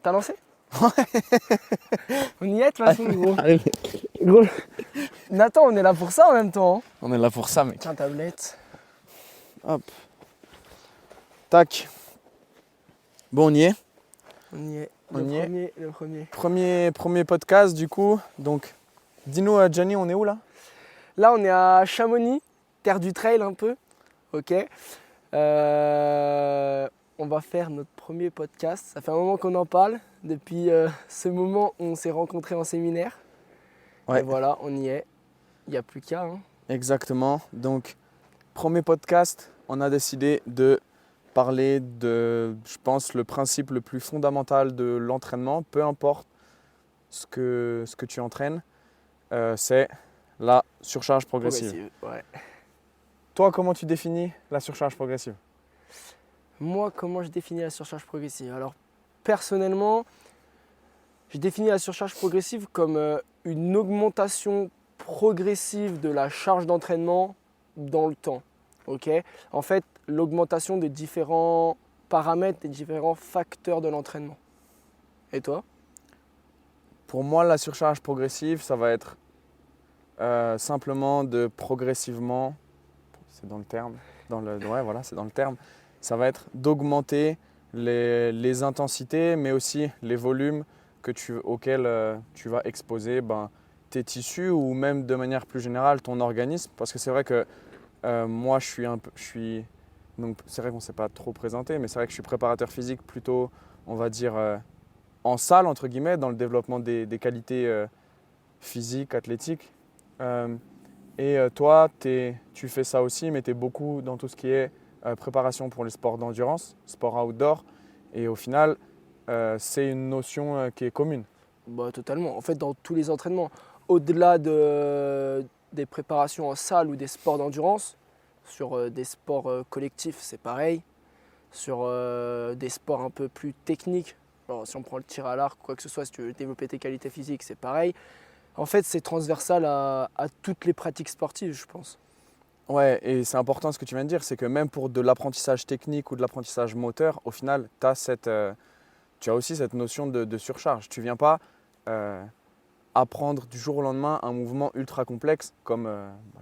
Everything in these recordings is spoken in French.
T'as lancé? On y est de toute façon, gros. Allez, Gros. Nathan, on est là pour ça en même temps. Hein. on est là pour ça, mec. Tiens, tablette. Hop. Tac. Bon, on y est. On y est. On y est. Le premier. Premier podcast, du coup. Donc, dis-nous, Gianni, on est où là? Là, on est à Chamonix, terre du trail un peu. Ok. On va faire notre premier podcast. Ça fait un moment qu'on en parle. Depuis ce moment où on s'est rencontrés en séminaire. Ouais. Et voilà, on y est. Il n'y a plus qu'à. Hein. Exactement. Donc, premier podcast, on a décidé de parler de, je pense, le principe le plus fondamental de l'entraînement, peu importe ce que tu entraînes, c'est la surcharge progressive. Ouais. Toi, comment tu définis la surcharge progressive? Moi, comment je définis la surcharge progressive? Alors, personnellement, je définis la surcharge progressive comme une augmentation progressive de la charge d'entraînement dans le temps. Okay, en fait, l'augmentation des différents paramètres, des différents facteurs de l'entraînement. Et toi? Pour moi, la surcharge progressive, ça va être simplement de progressivement, c'est dans le terme, ouais, voilà, c'est dans le terme, ça va être d'augmenter les intensités, mais aussi les volumes auxquels tu vas exposer tes tissus ou même de manière plus générale ton organisme. Parce que c'est vrai que moi, donc c'est vrai qu'on ne s'est pas trop présenté, mais c'est vrai que je suis préparateur physique plutôt, on va dire, en salle, entre guillemets, dans le développement des qualités physiques, athlétiques. Toi, tu fais ça aussi, mais tu es beaucoup dans tout ce qui est préparation pour les sports d'endurance, sport outdoor. Et au final, c'est une notion qui est commune. Bah, totalement. En fait, dans tous les entraînements, au-delà des préparations en salle ou des sports d'endurance, sur des sports collectifs, c'est pareil. Sur des sports un peu plus techniques, alors, si on prend le tir à l'arc, quoi que ce soit, si tu veux développer tes qualités physiques, c'est pareil. En fait, c'est transversal à toutes les pratiques sportives, je pense. Ouais, et c'est important ce que tu viens de dire, c'est que même pour de l'apprentissage technique ou de l'apprentissage moteur, au final, tu as aussi cette notion de surcharge. Tu ne viens pas apprendre du jour au lendemain un mouvement ultra complexe comme,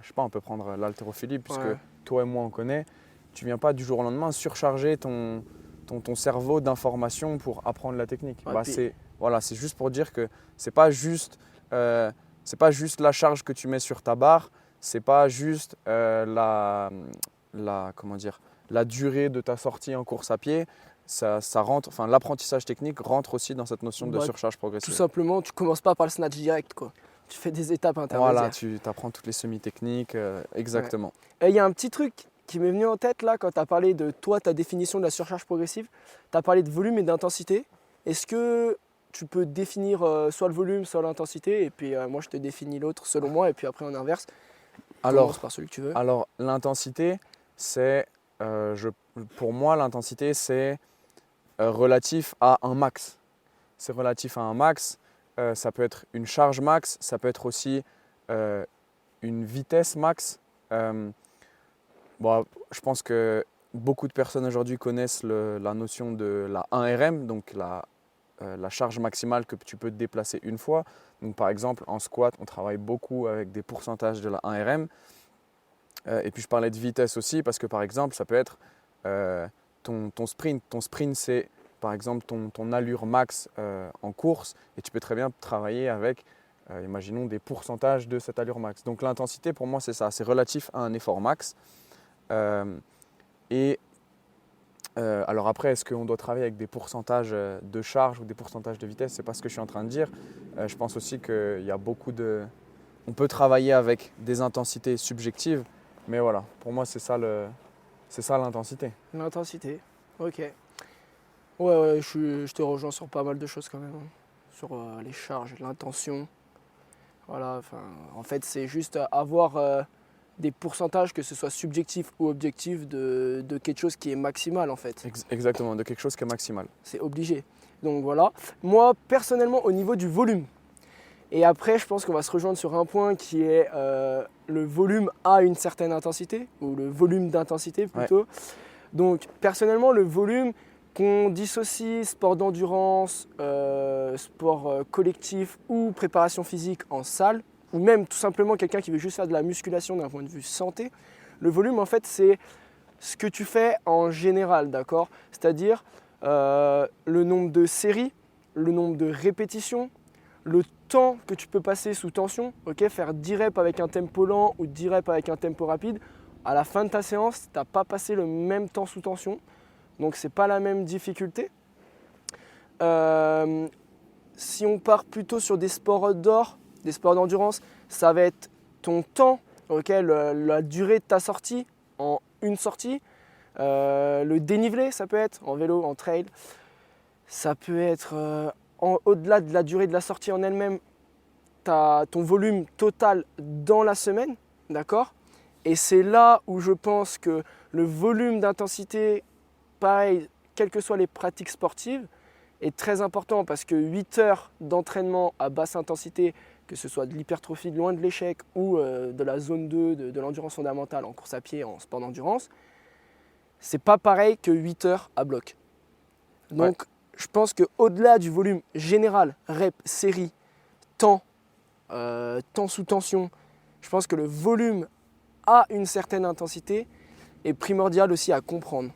je sais pas, on peut prendre l'haltérophilie, puisque toi et moi on connaît. Tu ne viens pas du jour au lendemain surcharger ton cerveau d'informations pour apprendre la technique. C'est juste pour dire que c'est pas juste la charge que tu mets sur ta barre, c'est pas juste la durée de ta sortie en course à pied. Ça rentre, enfin, l'apprentissage technique rentre aussi dans cette notion de surcharge progressive. Tout simplement, tu commences pas par le snatch direct, quoi. Tu fais des étapes intermédiaires. Voilà, tu apprends toutes les semi-techniques, exactement. Il y a un petit truc qui m'est venu en tête là quand tu as parlé de toi, ta définition de la surcharge progressive. Tu as parlé de volume et d'intensité. Est-ce que tu peux définir soit le volume, soit l'intensité, et puis moi je te définis l'autre selon moi, et puis après on inverse. Commence par celui que tu veux. Alors l'intensité, c'est, pour moi l'intensité c'est relatif à un max. C'est relatif à un max. Ça peut être une charge max, ça peut être aussi une vitesse max. Je pense que beaucoup de personnes aujourd'hui connaissent la notion de la 1RM, donc la charge maximale que tu peux te déplacer une fois. Donc, par exemple, en squat, on travaille beaucoup avec des pourcentages de la 1RM. Et puis, je parlais de vitesse aussi parce que, par exemple, ça peut être ton sprint. Ton sprint, c'est par exemple ton allure max en course, et tu peux très bien travailler avec, imaginons, des pourcentages de cette allure max. Donc l'intensité, pour moi, c'est ça, c'est relatif à un effort max. Alors après, est-ce qu'on doit travailler avec des pourcentages de charge ou des pourcentages de vitesse? C'est pas ce que je suis en train de dire. Je pense aussi qu'il y a on peut travailler avec des intensités subjectives, mais voilà, pour moi, c'est ça l'intensité. L'intensité, ok. Ouais, je te rejoins sur pas mal de choses quand même. Hein. Sur les charges, l'intention. Voilà, en fait, c'est juste avoir des pourcentages, que ce soit subjectif ou objectif, de quelque chose qui est maximal en fait. Exactement, de quelque chose qui est maximal. C'est obligé. Donc voilà. Moi, personnellement, au niveau du volume, et après, je pense qu'on va se rejoindre sur un point qui est le volume à une certaine intensité, ou le volume d'intensité plutôt. Ouais. Donc, personnellement, le volume, Qu'on dissocie sport d'endurance, sport collectif ou préparation physique en salle, ou même tout simplement quelqu'un qui veut juste faire de la musculation d'un point de vue santé, le volume en fait c'est ce que tu fais en général, d'accord? C'est-à-dire le nombre de séries, le nombre de répétitions, le temps que tu peux passer sous tension, ok? Faire 10 reps avec un tempo lent ou 10 reps avec un tempo rapide, à la fin de ta séance, tu n'as pas passé le même temps sous tension. Donc c'est pas la même difficulté. Si on part plutôt sur des sports outdoor, des sports d'endurance, ça va être ton temps, la durée de ta sortie en une sortie. Le dénivelé, ça peut être en vélo, en trail. Ça peut être au-delà de la durée de la sortie en elle-même, ton volume total dans la semaine, d'accord? Et c'est là où je pense que le volume d'intensité, pareil, quelles que soient les pratiques sportives, est très important parce que 8 heures d'entraînement à basse intensité, que ce soit de l'hypertrophie de loin de l'échec ou de la zone 2, de l'endurance fondamentale en course à pied, en sport d'endurance, c'est pas pareil que 8 heures à bloc. Donc je pense qu'au-delà du volume général, rep, série, temps, temps sous tension, je pense que le volume à une certaine intensité est primordial aussi à comprendre.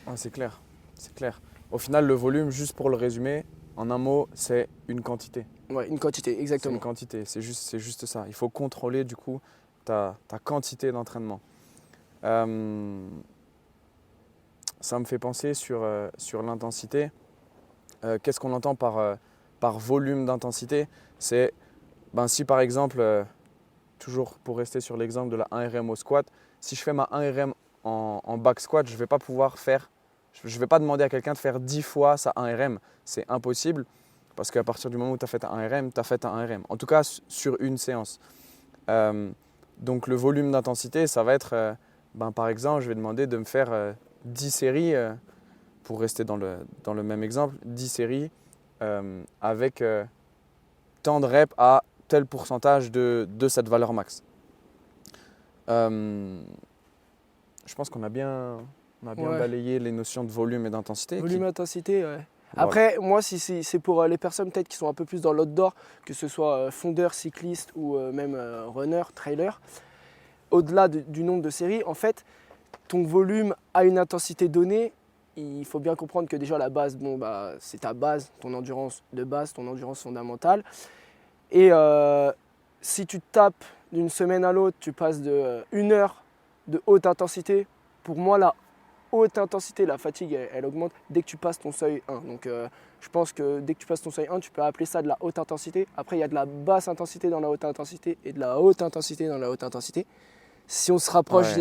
Ah, c'est clair, c'est clair. Au final, le volume, juste pour le résumer, en un mot, c'est une quantité. Ouais, une quantité, C'est exactement. une quantité, c'est juste ça. Il faut contrôler du coup ta quantité d'entraînement. Ça me fait penser sur l'intensité. Qu'est-ce qu'on entend par volume d'intensité? C'est si par exemple, toujours pour rester sur l'exemple de la 1RM au squat, si je fais ma 1RM en back squat, je ne vais pas pouvoir faire, je vais pas demander à quelqu'un de faire 10 fois sa 1RM. C'est impossible parce qu'à partir du moment où tu as fait un 1RM, tu as fait un 1RM. En tout cas, sur une séance. Donc le volume d'intensité, ça va être, par exemple, je vais demander de me faire 10 séries, pour rester dans le même exemple, 10 séries avec tant de reps à tel pourcentage de cette valeur max. Je pense qu'on a bien balayé les notions de volume et d'intensité. Volume et intensité, ouais. Voilà. Après, moi, si c'est pour les personnes peut-être qui sont un peu plus dans l'outdoor, que ce soit fondeur, cycliste ou même runner, trailer, au-delà du nombre de séries, en fait, ton volume a une intensité donnée. Il faut bien comprendre que déjà la base, c'est ta base, ton endurance de base, ton endurance fondamentale. Et si tu tapes d'une semaine à l'autre, tu passes de 1 heure de haute intensité. Pour moi, la haute intensité, la fatigue, elle augmente dès que tu passes ton seuil 1. Donc je pense que dès que tu passes ton seuil 1, tu peux appeler ça de la haute intensité. Après, il y a de la basse intensité dans la haute intensité et de la haute intensité dans la haute intensité. Si on se rapproche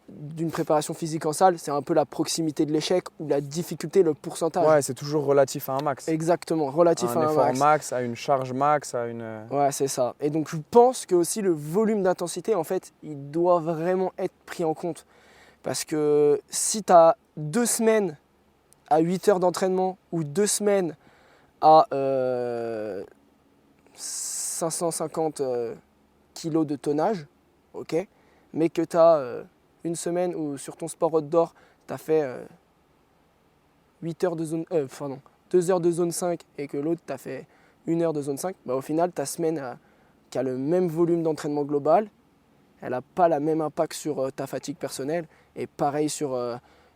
d'une préparation physique en salle, c'est un peu la proximité de l'échec ou la difficulté, le pourcentage. Ouais, c'est toujours relatif à un max. Exactement, relatif à un effort max. max, à une charge max, à une... Ouais, c'est ça. Et donc je pense que aussi le volume d'intensité, en fait, il doit vraiment être pris en compte. Parce que si tu as 2 semaines à 8 heures d'entraînement ou 2 semaines à 550 kilos de tonnage, ok, mais que tu as une semaine où sur ton sport outdoor, tu as fait 8 heures de zone, 2 heures de zone 5 et que l'autre tu as fait 1 heure de zone 5, au final ta semaine qui a le même volume d'entraînement global, elle n'a pas le même impact sur ta fatigue personnelle et pareil sur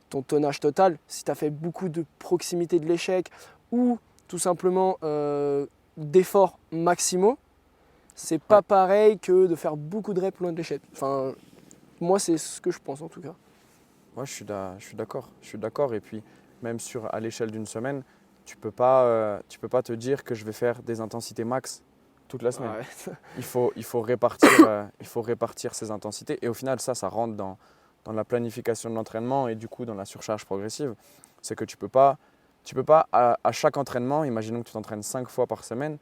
ton tonnage total. Si tu as fait beaucoup de proximité de l'échec ou tout simplement d'efforts maximaux, c'est pas pareil que de faire beaucoup de reps loin de l'échec. Enfin, moi, c'est ce que je pense en tout cas. Ouais, je suis d'accord. Je suis d'accord. Et puis, même à l'échelle d'une semaine, tu peux pas te dire que je vais faire des intensités max toute la semaine. Ouais. Il faut répartir ces intensités. Et au final, ça rentre dans la planification de l'entraînement et du coup dans la surcharge progressive. C'est que tu peux pas à chaque entraînement, imaginons que tu t'entraînes 5 fois par semaine,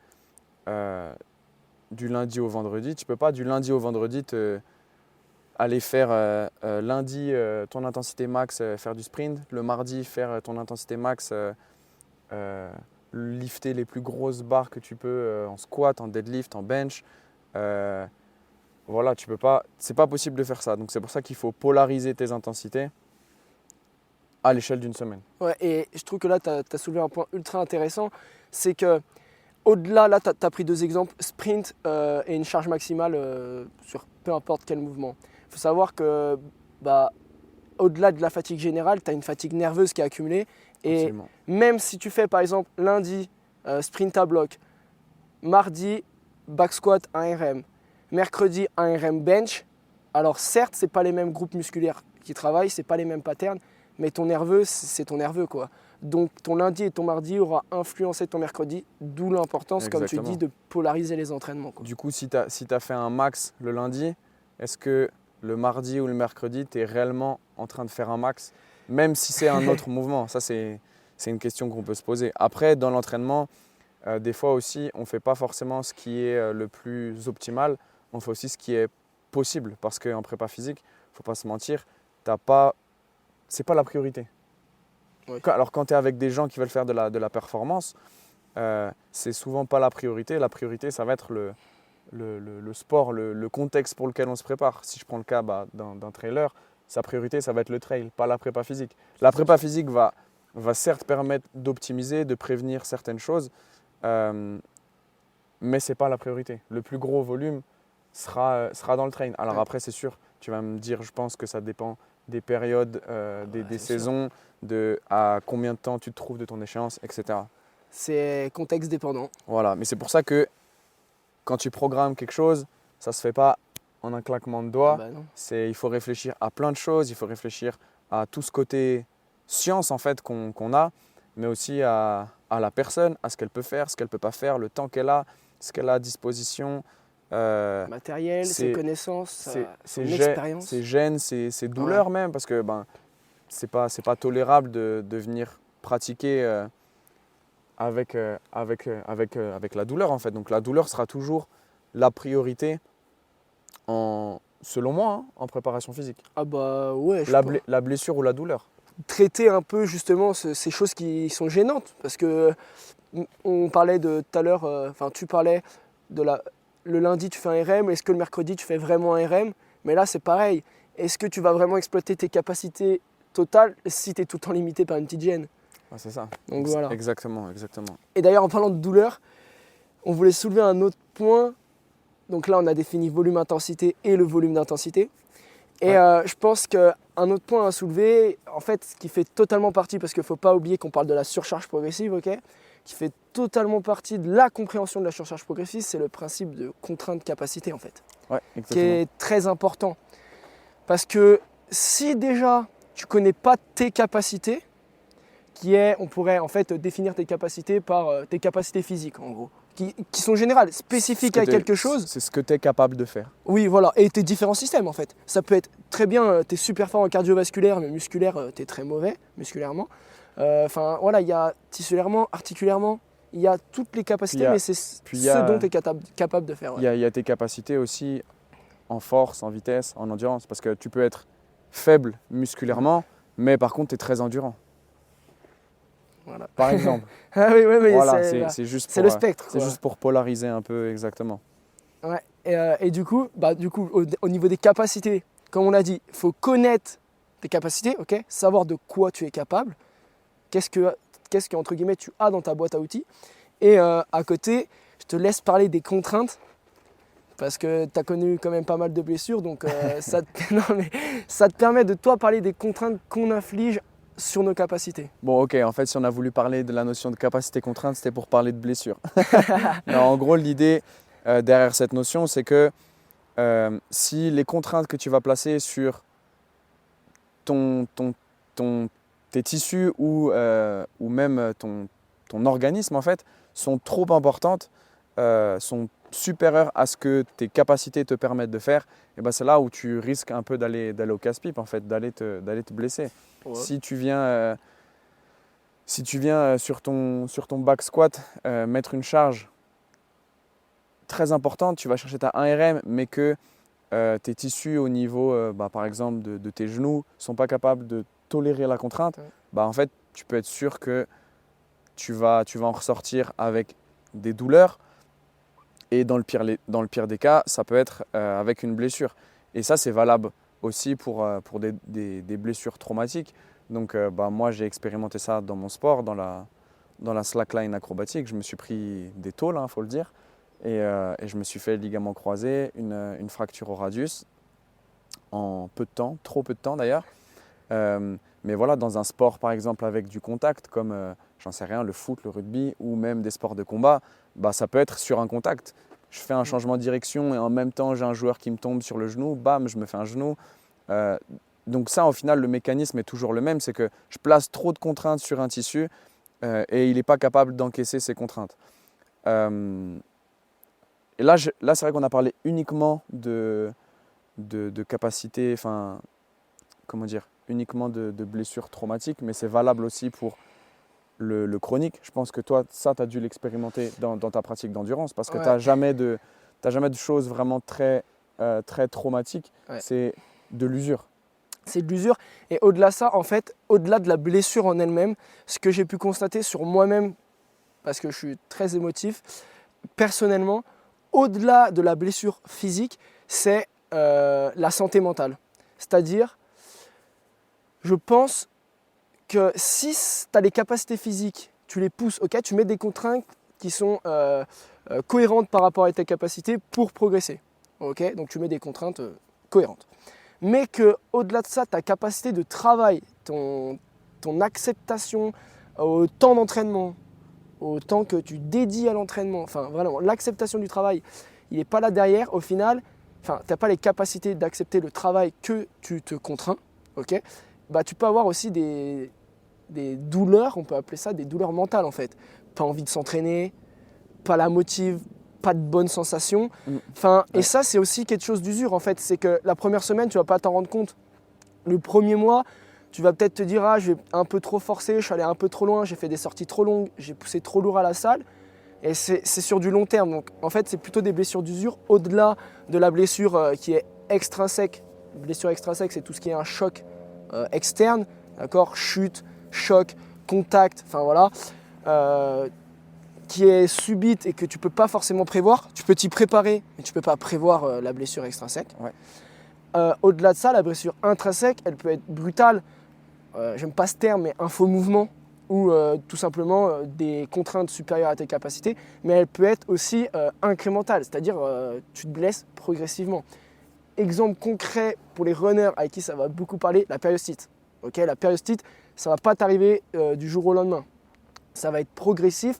du lundi au vendredi, tu peux pas du lundi au vendredi aller faire lundi ton intensité max, faire du sprint, le mardi faire ton intensité max, lifter les plus grosses barres que tu peux en squat, en deadlift, en bench. Voilà, tu peux pas, c'est pas possible de faire ça. Donc c'est pour ça qu'il faut polariser tes intensités à l'échelle d'une semaine. Ouais, et je trouve que là, tu as soulevé un point ultra intéressant, c'est que au-delà, là, tu as pris 2 exemples, sprint et une charge maximale sur peu importe quel mouvement. Il faut savoir que bah, au-delà de la fatigue générale, tu as une fatigue nerveuse qui est accumulée. Et Absolument. même si tu fais par exemple lundi sprint à bloc, mardi back squat 1 RM, mercredi 1 RM bench, alors certes, ce n'est pas les mêmes groupes musculaires qui travaillent, ce n'est pas les mêmes patterns, mais ton nerveux, c'est ton nerveux, quoi. Donc ton lundi et ton mardi aura influencé ton mercredi, d'où l'importance, comme tu Exactement. dis, de polariser les entraînements, quoi. Du coup, si tu as fait un max le lundi, est-ce que le mardi ou le mercredi, tu es réellement en train de faire un max, même si c'est un autre mouvement? Ça, c'est une question qu'on peut se poser. Après, dans l'entraînement, des fois aussi, on ne fait pas forcément ce qui est le plus optimal, on fait aussi ce qui est possible. Parce qu'en prépa physique, il ne faut pas se mentir, ce n'est pas la priorité. Oui. Alors quand tu es avec des gens qui veulent faire de la performance, c'est souvent pas la priorité. La priorité, ça va être le sport, le contexte pour lequel on se prépare. Si je prends le cas d'un trailer, sa priorité, ça va être le trail, pas la prépa physique. La prépa physique va certes permettre d'optimiser, de prévenir certaines choses, mais ce n'est pas la priorité. Le plus gros volume sera dans le trail. Alors après, c'est sûr, tu vas me dire, je pense que ça dépend des périodes, des saisons, de à combien de temps tu te trouves de ton échéance, etc. C'est contexte dépendant. Voilà, mais c'est pour ça que quand tu programmes quelque chose, ça ne se fait pas en un claquement de doigts. Bah non. Il faut réfléchir à plein de choses, il faut réfléchir à tout ce côté science en fait qu'on a, mais aussi à la personne, à ce qu'elle peut faire, ce qu'elle ne peut pas faire, le temps qu'elle a, ce qu'elle a à disposition. Matériel, ses connaissances, son Ses expérience. ses gènes, ses douleurs même, parce que c'est pas tolérable de venir pratiquer avec la douleur en fait. Donc la douleur sera toujours la priorité selon moi, hein, en préparation physique. Ah bah ouais, La blessure ou la douleur. traiter un peu justement ces choses qui sont gênantes. Parce que on parlait de tout à l'heure, enfin tu parlais de le lundi tu fais un RM, est-ce que le mercredi tu fais vraiment un RM? Mais là c'est pareil, est-ce que tu vas vraiment exploiter tes capacités totales si tu es tout le temps limité par une petite gêne? Ah, c'est ça. Donc voilà. Exactement. Et d'ailleurs en parlant de douleur, on voulait soulever un autre point. Donc là on a défini volume-intensité et le volume d'intensité. Et je pense qu'un autre point à soulever, en fait, ce qui fait totalement partie, parce qu'il ne faut pas oublier qu'on parle de la surcharge progressive, ok, qui fait totalement partie de la compréhension de la surcharge progressive, c'est le principe de contrainte-capacité, en fait, Ouais, qui exactement. est très important. Parce que si déjà tu ne connais pas tes capacités, on pourrait en fait définir tes capacités par tes capacités physiques, en gros, qui sont générales, spécifiques à quelque chose. C'est ce que tu es capable de faire. Oui, voilà, et tes différents systèmes en fait. Ça peut être très bien, tu es super fort en cardiovasculaire, mais musculaire, tu es très mauvais, musculairement. Enfin, voilà, il y a tissulairement, articulairement, il y a toutes les capacités, mais c'est ce dont tu es capable de faire. Il y a tes capacités aussi en force, en vitesse, en endurance, parce que tu peux être faible musculairement, mais par contre, tu es très endurant. Voilà. Par exemple. Ah oui, ouais, mais Voilà, c'est juste c'est le spectre. C'est juste pour polariser un peu exactement. Ouais. Et du coup, au niveau des capacités, comme on l'a dit, il faut connaître tes capacités, ok, savoir de quoi tu es capable, qu'est-ce que entre guillemets tu as dans ta boîte à outils. Et à côté, je te laisse parler des contraintes, parce que tu as connu quand même pas mal de blessures, donc ça te permet de toi parler des contraintes qu'on inflige sur nos capacités. Bon, ok, en fait, si on a voulu parler de la notion de capacité contrainte, c'était pour parler de blessure. Non, en gros, l'idée derrière cette notion, c'est que si les contraintes que tu vas placer sur tes tissus ou même ton organisme, en fait, sont trop importantes, sont supérieures à ce que tes capacités te permettent de faire, et ben c'est là où tu risques un peu d'aller au casse-pipe, en fait, d'aller te blesser. Ouais. Si tu viens sur ton back squat mettre une charge très importante, tu vas chercher ta 1 RM, mais que tes tissus au niveau, par exemple, de tes genoux ne sont pas capables de tolérer la contrainte, en fait, tu peux être sûr que tu vas en ressortir avec des douleurs. Et dans le pire des cas, ça peut être avec une blessure. Et ça, c'est valable aussi pour des blessures traumatiques. Donc moi j'ai expérimenté ça dans mon sport, dans la slackline acrobatique. Je me suis pris des tôles, faut le dire, et je me suis fait ligament croisé, une fracture au radius en peu de temps, trop peu de temps d'ailleurs. Mais voilà, dans un sport par exemple avec du contact, comme j'en sais rien, le foot, le rugby ou même des sports de combat, ça peut être sur un contact. Je fais un changement de direction et en même temps j'ai un joueur qui me tombe sur le genou, bam, je me fais un genou. Donc ça, au final, le mécanisme est toujours le même, c'est que je place trop de contraintes sur un tissu et il n'est pas capable d'encaisser ces contraintes. Et là c'est vrai qu'on a parlé uniquement de capacité, enfin, comment dire, uniquement de blessures traumatiques, mais c'est valable aussi pour le chronique. Je pense que toi, ça, tu as dû l'expérimenter dans ta pratique d'endurance parce que tu n'as jamais de choses vraiment très, très traumatiques. Ouais. C'est de l'usure. C'est de l'usure. Et au-delà de ça, en fait, au-delà de la blessure en elle-même, ce que j'ai pu constater sur moi-même, parce que je suis très émotif, personnellement, au-delà de la blessure physique, c'est la santé mentale. C'est-à-dire, je pense que si tu as les capacités physiques, tu les pousses, ok, tu mets des contraintes qui sont cohérentes par rapport à tes capacités pour progresser. Ok, donc tu mets des contraintes cohérentes. Mais qu'au-delà de ça, ta capacité de travail, ton acceptation au temps d'entraînement, au temps que tu dédies à l'entraînement, enfin vraiment l'acceptation du travail, il n'est pas là derrière. Au final, tu n'as pas les capacités d'accepter le travail que tu te contrains. Ok, tu peux avoir aussi des douleurs, on peut appeler ça des douleurs mentales en fait. Pas envie de s'entraîner, pas la motive, pas de bonnes sensations. Et ça, c'est aussi quelque chose d'usure en fait. C'est que la première semaine, tu vas pas t'en rendre compte. Le premier mois, tu vas peut-être te dire, je vais un peu trop forcer, je suis allé un peu trop loin, j'ai fait des sorties trop longues, j'ai poussé trop lourd à la salle. Et c'est sur du long terme. Donc en fait, c'est plutôt des blessures d'usure au-delà de la blessure qui est extrinsèque. Blessure extrinsèque, c'est tout ce qui est un choc externe, d'accord, chute, choc, contact, enfin voilà. Qui est subite et que tu ne peux pas forcément prévoir. Tu peux t'y préparer, mais tu ne peux pas prévoir la blessure extrinsèque. Ouais. Au-delà de ça, la blessure intrinsèque, elle peut être brutale. J'aime pas ce terme, mais info-mouvement ou tout simplement des contraintes supérieures à tes capacités. Mais elle peut être aussi incrémentale, c'est-à-dire tu te blesses progressivement. Exemple concret pour les runners avec qui ça va beaucoup parler, la périostite. Okay, la périostite, ça ne va pas t'arriver du jour au lendemain. Ça va être progressif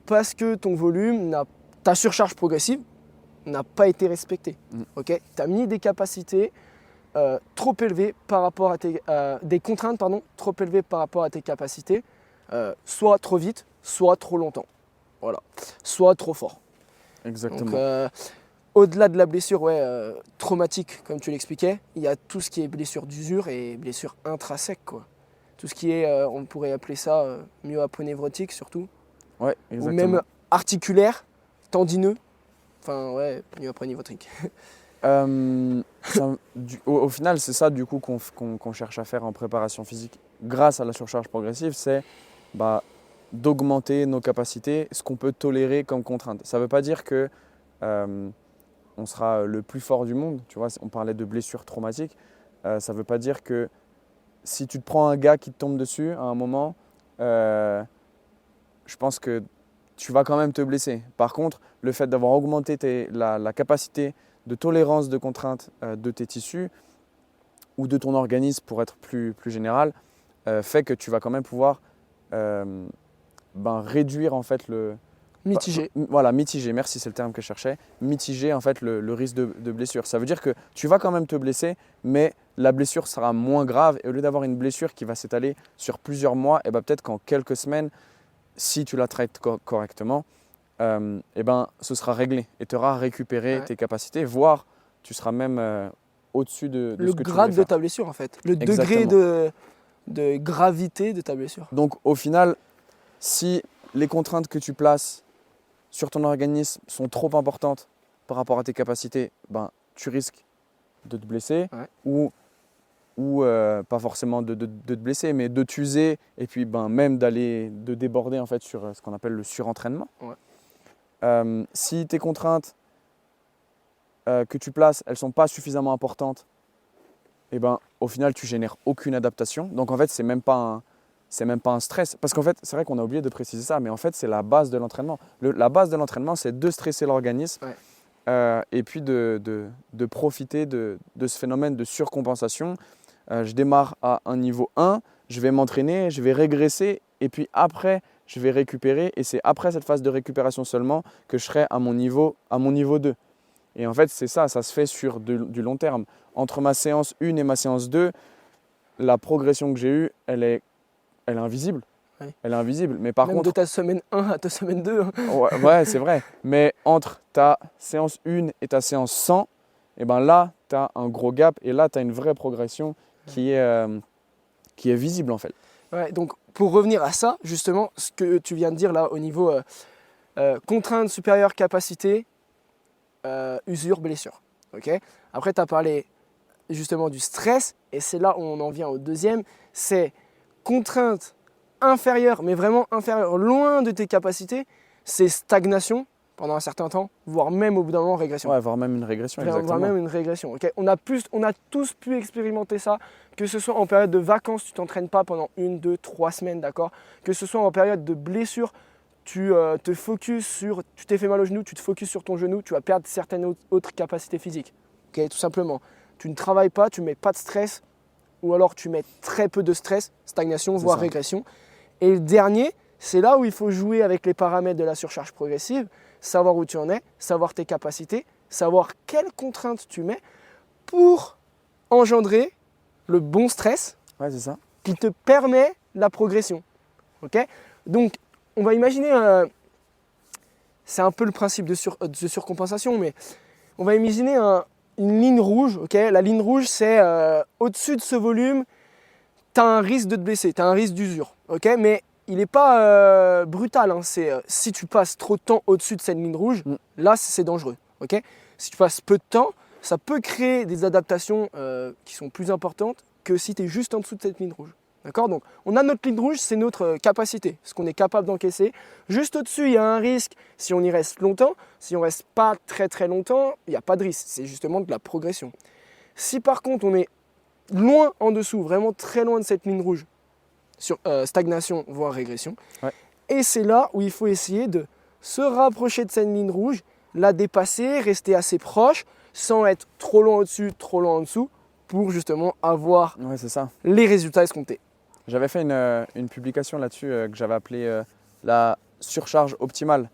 parce que ton volume, ta surcharge progressive n'a pas été respectée. Okay, tu as mis des capacités trop élevées par rapport à des contraintes trop élevées par rapport à tes capacités, soit trop vite, soit trop longtemps. Voilà. Soit trop fort. Exactement. Donc, au-delà de la blessure traumatique, comme tu l'expliquais, il y a tout ce qui est blessure d'usure et blessure intrinsèque, quoi. Tout ce qui est, on pourrait appeler ça myoaponévrotique surtout. Ouais, exactement. Ou même articulaire, tendineux. Enfin, myoaponévrotique. Au final, c'est ça du coup qu'on cherche à faire en préparation physique grâce à la surcharge progressive, c'est d'augmenter nos capacités, ce qu'on peut tolérer comme contrainte. Ça ne veut pas dire que on sera le plus fort du monde. Tu vois, on parlait de blessures traumatiques. Ça ne veut pas dire que si tu te prends un gars qui te tombe dessus à un moment, je pense que tu vas quand même te blesser. Par contre, le fait d'avoir augmenté la capacité de tolérance de contraintes de tes tissus ou de ton organisme pour être plus général, fait que tu vas quand même pouvoir réduire en fait mitiger. Mitiger, merci, c'est le terme que je cherchais. Mitiger en fait le risque de blessure. Ça veut dire que tu vas quand même te blesser, mais la blessure sera moins grave. Et au lieu d'avoir une blessure qui va s'étaler sur plusieurs mois, et peut-être qu'en quelques semaines, si tu la traites correctement, ce sera réglé et tu auras récupéré tes capacités, voire tu seras même au-dessus de ce que tu voulais faire. Le grade de ta blessure en fait, le degré de gravité de ta blessure. Donc au final, si les contraintes que tu places sur ton organisme sont trop importantes par rapport à tes capacités, tu risques de te blesser ou pas forcément de te blesser, mais de t'user et puis même de déborder en fait sur ce qu'on appelle le surentraînement. Si tes contraintes que tu places, elles ne sont pas suffisamment importantes et ben, au final, tu génères aucune adaptation. Donc en fait, c'est même pas un stress. Parce qu'en fait, c'est vrai qu'on a oublié de préciser ça, mais en fait, c'est la base de l'entraînement. La base de l'entraînement, c'est de stresser l'organisme et puis de profiter de ce phénomène de surcompensation. Je démarre à un niveau 1, je vais m'entraîner, je vais régresser et puis après, je vais récupérer. Et c'est après cette phase de récupération seulement que je serai à mon niveau 2. Et en fait, c'est ça se fait sur du long terme. Entre ma séance 1 et ma séance 2, la progression que j'ai eue, elle est invisible. Oui. Elle est invisible. Mais par Même contre, de ta semaine 1 à ta semaine 2. ouais, c'est vrai. Mais entre ta séance 1 et ta séance 100, et ben là, tu as un gros gap et là, tu as une vraie progression qui est visible en fait. Ouais, donc pour revenir à ça, justement, ce que tu viens de dire là au niveau contrainte supérieure capacité, usure, blessure. Okay, après, tu as parlé justement du stress et c'est là où on en vient au deuxième, c'est contrainte inférieure, mais vraiment inférieure, loin de tes capacités, c'est stagnation pendant un certain temps, voire même au bout d'un moment régression. Ouais, voire même une régression, exactement. Voire même une régression. Okay, on a tous pu expérimenter ça, que ce soit en période de vacances, tu t'entraînes pas pendant 1, 2, 3 semaines, d'accord, que ce soit en période de blessure, tu te focus sur, tu t'es fait mal au genou, tu te focuses sur ton genou, tu vas perdre certaines autres capacités physiques. Okay, tout simplement. Tu ne travailles pas, tu ne mets pas de stress, ou alors tu mets très peu de stress, stagnation, voire régression. Et le dernier, c'est là où il faut jouer avec les paramètres de la surcharge progressive, savoir où tu en es, savoir tes capacités, savoir quelles contraintes tu mets pour engendrer le bon stress qui te permet la progression. Okay, donc, on va imaginer, c'est un peu le principe de surcompensation, mais on va imaginer une ligne rouge. Okay, la ligne rouge, c'est au-dessus de ce volume, tu as un risque de te blesser, tu as un risque d'usure. Okay, mais il n'est pas brutal. Hein, si tu passes trop de temps au-dessus de cette ligne rouge, là, c'est dangereux. Okay, si tu passes peu de temps, ça peut créer des adaptations qui sont plus importantes que si tu es juste en dessous de cette ligne rouge. D'accord, donc on a notre ligne rouge, c'est notre capacité, ce qu'on est capable d'encaisser. Juste au-dessus, il y a un risque si on y reste longtemps. Si on ne reste pas très très longtemps, il n'y a pas de risque. C'est justement de la progression. Si par contre on est loin en dessous, vraiment très loin de cette ligne rouge, sur stagnation voire régression, et c'est là où il faut essayer de se rapprocher de cette ligne rouge, la dépasser, rester assez proche, sans être trop loin au-dessus, trop loin en dessous, pour justement avoir les résultats escomptés. J'avais fait une publication là-dessus que j'avais appelée la surcharge optimale.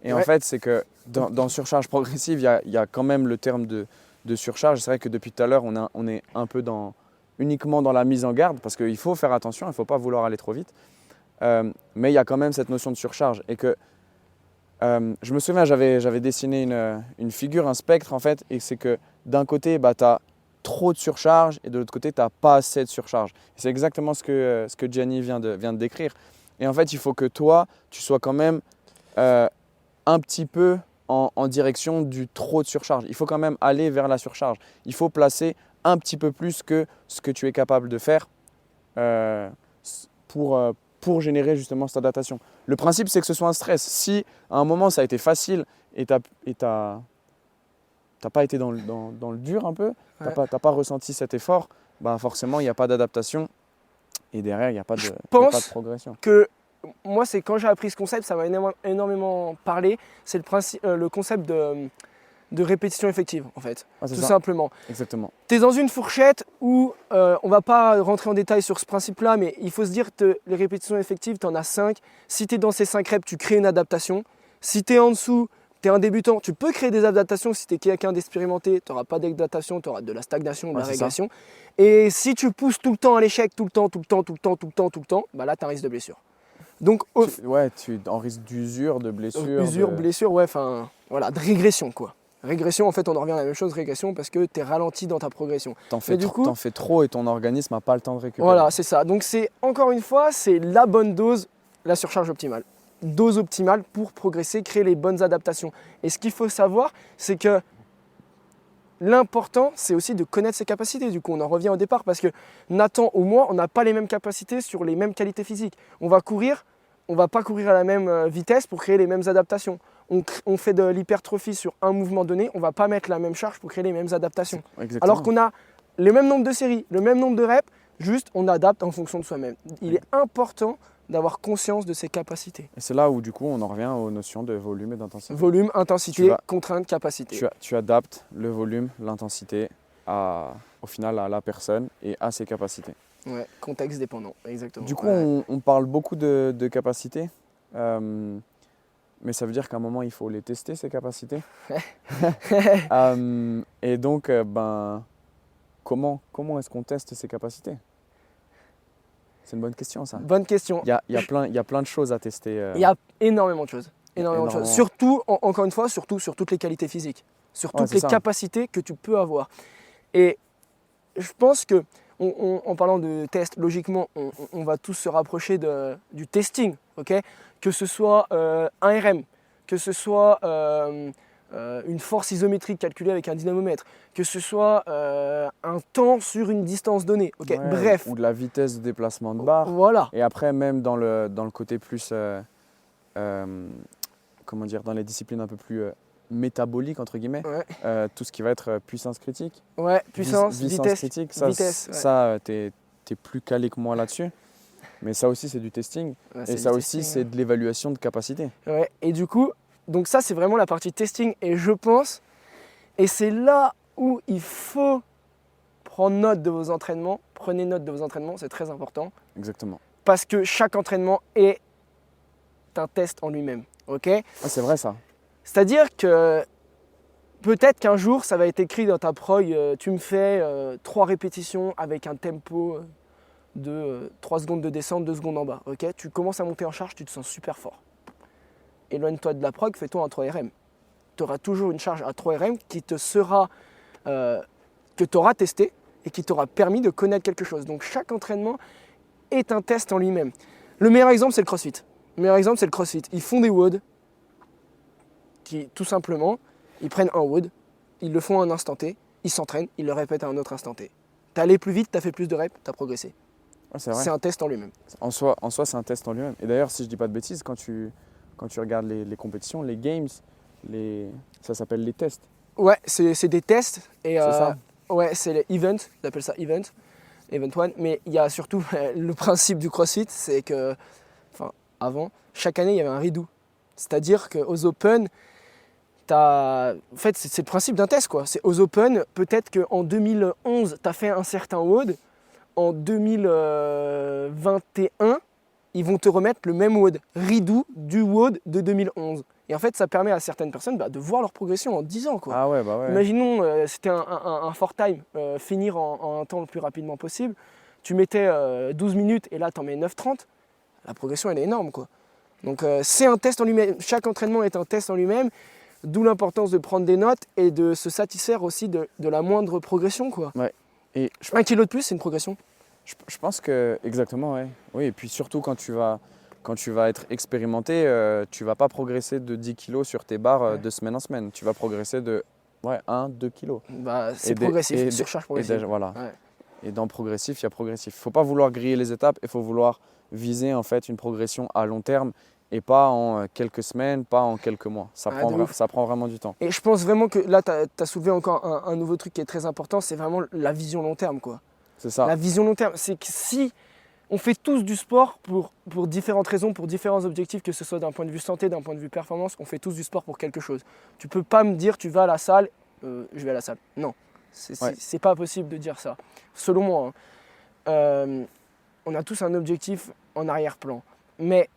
Et en fait, c'est que dans surcharge progressive, il y a quand même le terme de surcharge. C'est vrai que depuis tout à l'heure, on est un peu uniquement dans la mise en garde parce qu'il faut faire attention, il ne faut pas vouloir aller trop vite. Mais il y a quand même cette notion de surcharge. Et que je me souviens, j'avais dessiné une figure, un spectre en fait. Et c'est que d'un côté, tu as trop de surcharge et de l'autre côté, tu n'as pas assez de surcharge. C'est exactement ce que Gianni vient de décrire. Et en fait, il faut que toi, tu sois quand même un petit peu en direction du trop de surcharge. Il faut quand même aller vers la surcharge. Il faut placer un petit peu plus que ce que tu es capable de faire pour générer justement cette adaptation. Le principe, c'est que ce soit un stress. Si à un moment, ça a été facile et tu n'as pas été dans le dur un peu, tu n'as pas ressenti cet effort, bah forcément, il n'y a pas d'adaptation et derrière, il n'y a pas de progression. Que moi, c'est quand j'ai appris ce concept, ça m'a énormément parlé. C'est le concept de répétition effective, en fait, tout simplement. Exactement. Tu es dans une fourchette où, on ne va pas rentrer en détail sur ce principe-là, mais il faut se dire que les répétitions effectives, tu en as 5. Si tu es dans ces 5 reps, tu crées une adaptation. Si tu es en dessous, tu es un débutant, tu peux créer des adaptations. Si tu es quelqu'un d'expérimenté, tu n'auras pas d'adaptation, tu auras de la stagnation, de la régression. Et si tu pousses tout le temps à l'échec, tout le temps, bah là, tu as un risque de blessure. Donc, tu es en risque d'usure, de blessure. Blessure, voilà, de régression, quoi. Régression, en fait, on en revient à la même chose, régression, parce que tu es ralenti dans ta progression. T'en fais trop et ton organisme n'a pas le temps de récupérer. Voilà, c'est ça. Donc, encore une fois, c'est la bonne dose, la surcharge optimale. Dose optimale pour progresser, créer les bonnes adaptations. Et ce qu'il faut savoir, c'est que l'important, c'est aussi de connaître ses capacités. Du coup, on en revient au départ, parce que Nathan ou moi, on n'a pas les mêmes capacités sur les mêmes qualités physiques. On va courir, on ne va pas courir à la même vitesse pour créer les mêmes adaptations. On fait de l'hypertrophie sur un mouvement donné, on ne va pas mettre la même charge pour créer les mêmes adaptations. Exactement. Alors qu'on a le même nombre de séries, le même nombre de reps, juste on adapte en fonction de soi-même. Il est important d'avoir conscience de ses capacités. Et c'est là où du coup on en revient aux notions de volume et d'intensité. Volume, intensité, vas- contrainte, capacité. Tu adaptes le volume, l'intensité au final à la personne et à ses capacités. Ouais, contexte dépendant, exactement. Du coup, Ouais. on parle beaucoup de capacités, mais ça veut dire qu'à un moment, il faut les tester, ces capacités. Et donc, comment est-ce qu'on teste ces capacités? C'est une bonne question, ça. Bonne question. Il y a plein de choses à tester. Il y a énormément de choses. Énormément de choses. Énormément. Surtout, encore une fois, surtout sur toutes les qualités physiques, sur Ouais, toutes c'est les ça. capacités que tu peux avoir. Et je pense que, en parlant de test, logiquement, on va tous se rapprocher du testing, ok? Que ce soit un RM, que ce soit une force isométrique calculée avec un dynamomètre, que ce soit un temps sur une distance donnée, ok? Ouais, Bref, ou de la vitesse de déplacement de barre. voilà. Et après, même dans le côté plus, comment dire, dans les disciplines un peu plus métaboliques, entre guillemets, Ouais, tout ce qui va être puissance critique. ouais, puissance, Puissance vitesse. critique, ça, vitesse, ouais. ça t'es plus calé que moi là-dessus. Mais ça aussi, c'est du testing. Ouais, Et c'est ça du aussi, testing, c'est de l'évaluation de capacité. Ouais, et du coup, donc ça c'est vraiment la partie testing et je pense, et c'est là où il faut prendre note de vos entraînements, prenez note de vos entraînements, c'est très important, Exactement. parce que chaque entraînement est un test en lui-même, ok? Ah, c'est vrai ça. C'est-à-dire que peut-être qu'un jour ça va être écrit dans ta prog, tu me fais 3 répétitions avec un tempo de 3 secondes de descente, 2 secondes en bas, ok? Tu commences à monter en charge, tu te sens super fort. Éloigne-toi de la prog, fais-toi un 3 RM. Tu auras toujours une charge à 3 RM qui te sera, que tu auras testé et qui t'aura permis de connaître quelque chose. Donc chaque entraînement est un test en lui-même. Le meilleur exemple, c'est le CrossFit. Le meilleur exemple, c'est le CrossFit. Ils font des WOD qui, tout simplement, ils prennent un WOD, ils le font à un instant T, ils s'entraînent, ils le répètent à un autre instant T. T'es allé plus vite, t'as fait plus de reps, t'as progressé. Ouais, c'est vrai. C'est un test en lui-même. En soi, c'est un test en lui-même. Et d'ailleurs, si je dis pas de bêtises, quand tu regardes les compétitions, les games, ça s'appelle les tests. Ouais, c'est des tests. Et, C'est ça. Ouais, c'est les events, ils appellent ça event 1. Mais il y a surtout le principe du CrossFit, c'est que, enfin, avant, chaque année, il y avait un redo. C'est-à-dire qu'aux Open, en fait, c'est le principe d'un test, quoi. C'est aux Open, peut-être qu'en 2011, tu as fait un certain WOD. En 2021, ils vont te remettre le même WOD, redo du WOD de 2011. Et en fait, ça permet à certaines personnes de voir leur progression en 10 ans, quoi. Ah ouais, bah ouais. Imaginons, c'était un fort time, finir en un temps le plus rapidement possible. Tu mettais 12 minutes et là, tu en mets 9,30. La progression, elle est énorme, quoi. Donc, c'est un test en lui-même. Chaque entraînement est un test en lui-même. D'où l'importance de prendre des notes et de se satisfaire aussi de la moindre progression, quoi. Ouais. Et 1 kilo de plus, c'est une progression. je pense que, exactement, ouais. Oui, et puis surtout quand tu vas être expérimenté, tu vas pas progresser de 10 kilos sur tes barres de semaine en semaine. Tu vas progresser de 1-2 kilos. Bah, c'est Et des- progressif, et des- surcharge Et progressive. déjà, voilà. Ouais. Et dans progressif, il y a progressif. Il ne faut pas vouloir griller les étapes, il faut vouloir viser en fait une progression à long terme et pas en quelques semaines, pas en quelques mois. Ça prend vraiment du temps. Et je pense vraiment que là, tu as soulevé encore un nouveau truc qui est très important, c'est vraiment la vision long terme, quoi. C'est ça. La vision long terme, c'est que si on fait tous du sport pour différentes raisons, pour différents objectifs, que ce soit d'un point de vue santé, d'un point de vue performance, on fait tous du sport pour quelque chose. Tu peux pas me dire tu vas à la salle, je vais à la salle. Non, c'est pas possible de dire ça. Selon moi, hein. On a tous un objectif en arrière-plan. Mais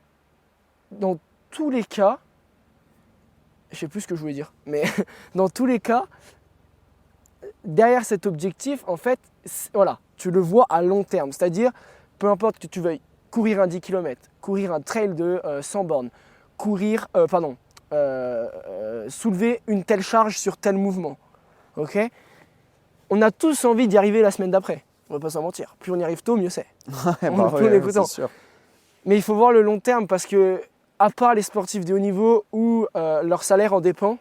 dans tous les cas, je sais plus ce que je voulais dire, mais dans tous les cas, derrière cet objectif, en fait, voilà, tu le vois à long terme. C'est-à-dire, peu importe que tu veuilles courir un 10 km, courir un trail de 100 bornes, soulever une telle charge sur tel mouvement, ok? On a tous envie d'y arriver la semaine d'après. On va pas s'en mentir. Plus on y arrive tôt, mieux c'est. Ouais, On est content. c'est sûr. Mais il faut voir le long terme parce que, à part les sportifs de haut niveau où leur salaire en dépend,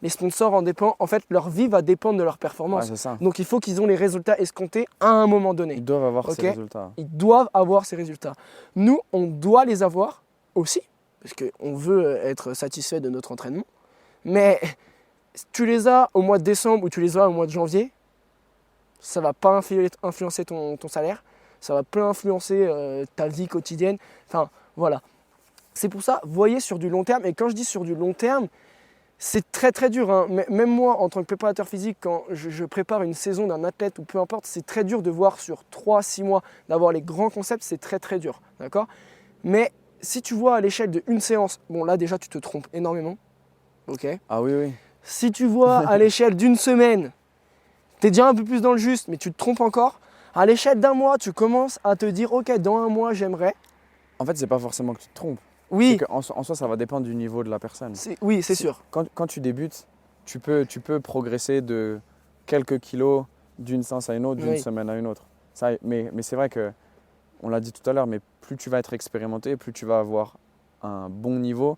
les sponsors en dépendent, en fait, leur vie va dépendre de leur Ouais, performance. c'est ça. Donc il faut qu'ils aient les résultats escomptés à un moment donné. Ils doivent avoir Ok. ces résultats. Ils doivent avoir ces résultats. Nous, on doit les avoir aussi, parce qu'on veut être satisfait de notre entraînement. Mais tu les as au mois de décembre ou tu les as au mois de janvier, ça va pas influencer ton salaire, ça va pas influencer ta vie quotidienne. Enfin, voilà. C'est pour ça, voyez sur du long terme. Et quand je dis sur du long terme, c'est très très dur, hein. Même moi, en tant que préparateur physique, quand je prépare une saison d'un athlète ou peu importe, c'est très dur de voir sur 3-6 mois, d'avoir les grands concepts, c'est très très dur, d'accord? Mais si tu vois à l'échelle d'une séance, bon là déjà tu te trompes énormément, ok? Ah oui, oui. Si tu vois à l'échelle d'une semaine, tu es déjà un peu plus dans le juste, mais tu te trompes encore. À l'échelle d'un mois, tu commences à te dire, ok, dans un mois, j'aimerais. En fait, c'est pas forcément que tu te trompes. Oui, En soi, ça va dépendre du niveau de la personne. oui, c'est sûr. Quand tu débutes, tu peux progresser de quelques kilos d'une séance à une autre, d'une Oui. semaine à une autre. Mais c'est vrai que, on l'a dit tout à l'heure, mais plus tu vas être expérimenté, plus tu vas avoir un bon niveau,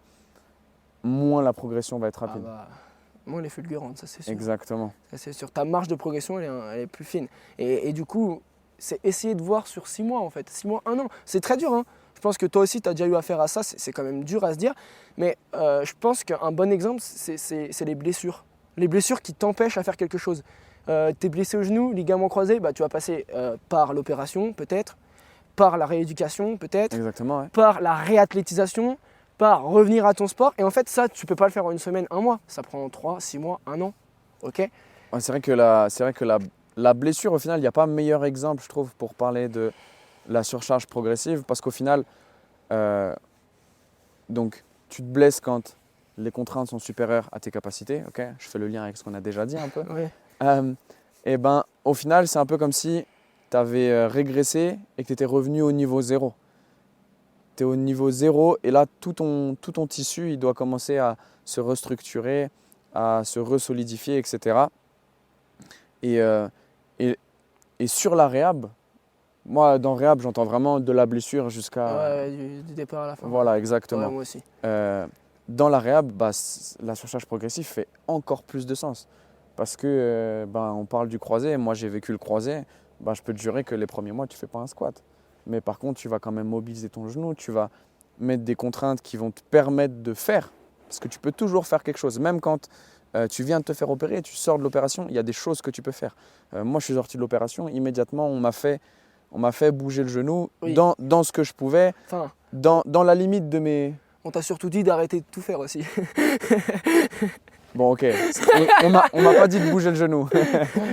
moins la progression va être Ah rapide. bah, moi, elle est fulgurante, ça c'est sûr. Exactement. Ça, c'est sûr. Ta marge de progression, elle est plus fine. Et du coup, c'est essayer de voir sur 6 mois en fait. 6 mois, 1 an. C'est très dur, hein. Je pense que toi aussi, tu as déjà eu affaire à ça. C'est quand même dur à se dire. Mais je pense qu'un bon exemple, c'est les blessures. Les blessures qui t'empêchent à faire quelque chose. T'es blessé au genou, ligament croisé, bah, tu vas passer par l'opération peut-être, par la rééducation peut-être, Exactement, ouais. par la réathlétisation, par revenir à ton sport. Et en fait, ça, tu peux pas le faire en une semaine, un mois. Ça prend 3, 6 mois, 1 an. Ok? Ouais, c'est vrai que la blessure, au final, il n'y a pas meilleur exemple, je trouve, pour parler de la surcharge progressive. Parce qu'au final, donc, tu te blesses quand les contraintes sont supérieures à tes capacités. Ok, je fais le lien avec ce qu'on a déjà dit un peu. Ouais. Et ben, au final, c'est un peu comme si tu avais régressé et que tu étais revenu au niveau zéro. Tu es au niveau zéro et là, tout ton tissu, il doit commencer à se restructurer, à se resolidifier, etc. Et, et sur la réhab, moi, dans réhab, j'entends vraiment de la blessure jusqu'à… Ouais, du départ à la fin. Voilà, Ouais, exactement. moi aussi. Dans la réhab, bah, la surcharge progressive fait encore plus de sens. Parce que, on parle du croisé, moi j'ai vécu le croisé, bah, je peux te jurer que les premiers mois, tu ne fais pas un squat. Mais par contre, tu vas quand même mobiliser ton genou, tu vas mettre des contraintes qui vont te permettre de faire. Parce que tu peux toujours faire quelque chose. Même quand tu viens de te faire opérer, tu sors de l'opération, il y a des choses que tu peux faire. Moi, je suis sorti de l'opération, immédiatement, on m'a fait bouger le genou Oui. dans ce que je pouvais, Enfin, dans la limite de mes… on t'a surtout dit d'arrêter de tout faire aussi. Bon, ok, on m'a pas dit de bouger le genou.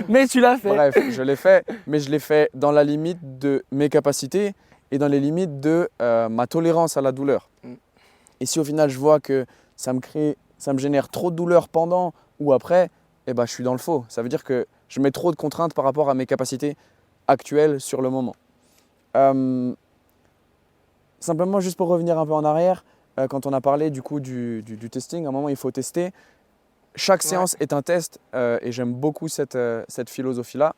Mais tu l'as fait. Bref, je l'ai fait, mais je l'ai fait dans la limite de mes capacités et dans les limites de ma tolérance à la douleur. Mm. Et si au final je vois que ça me génère trop de douleur pendant ou après, eh ben, je suis dans le faux. Ça veut dire que je mets trop de contraintes par rapport à mes capacités actuelles sur le moment. Simplement, juste pour revenir un peu en arrière, quand on a parlé du coup du testing, à un moment il faut tester. Chaque séance est un test et j'aime beaucoup cette philosophie-là.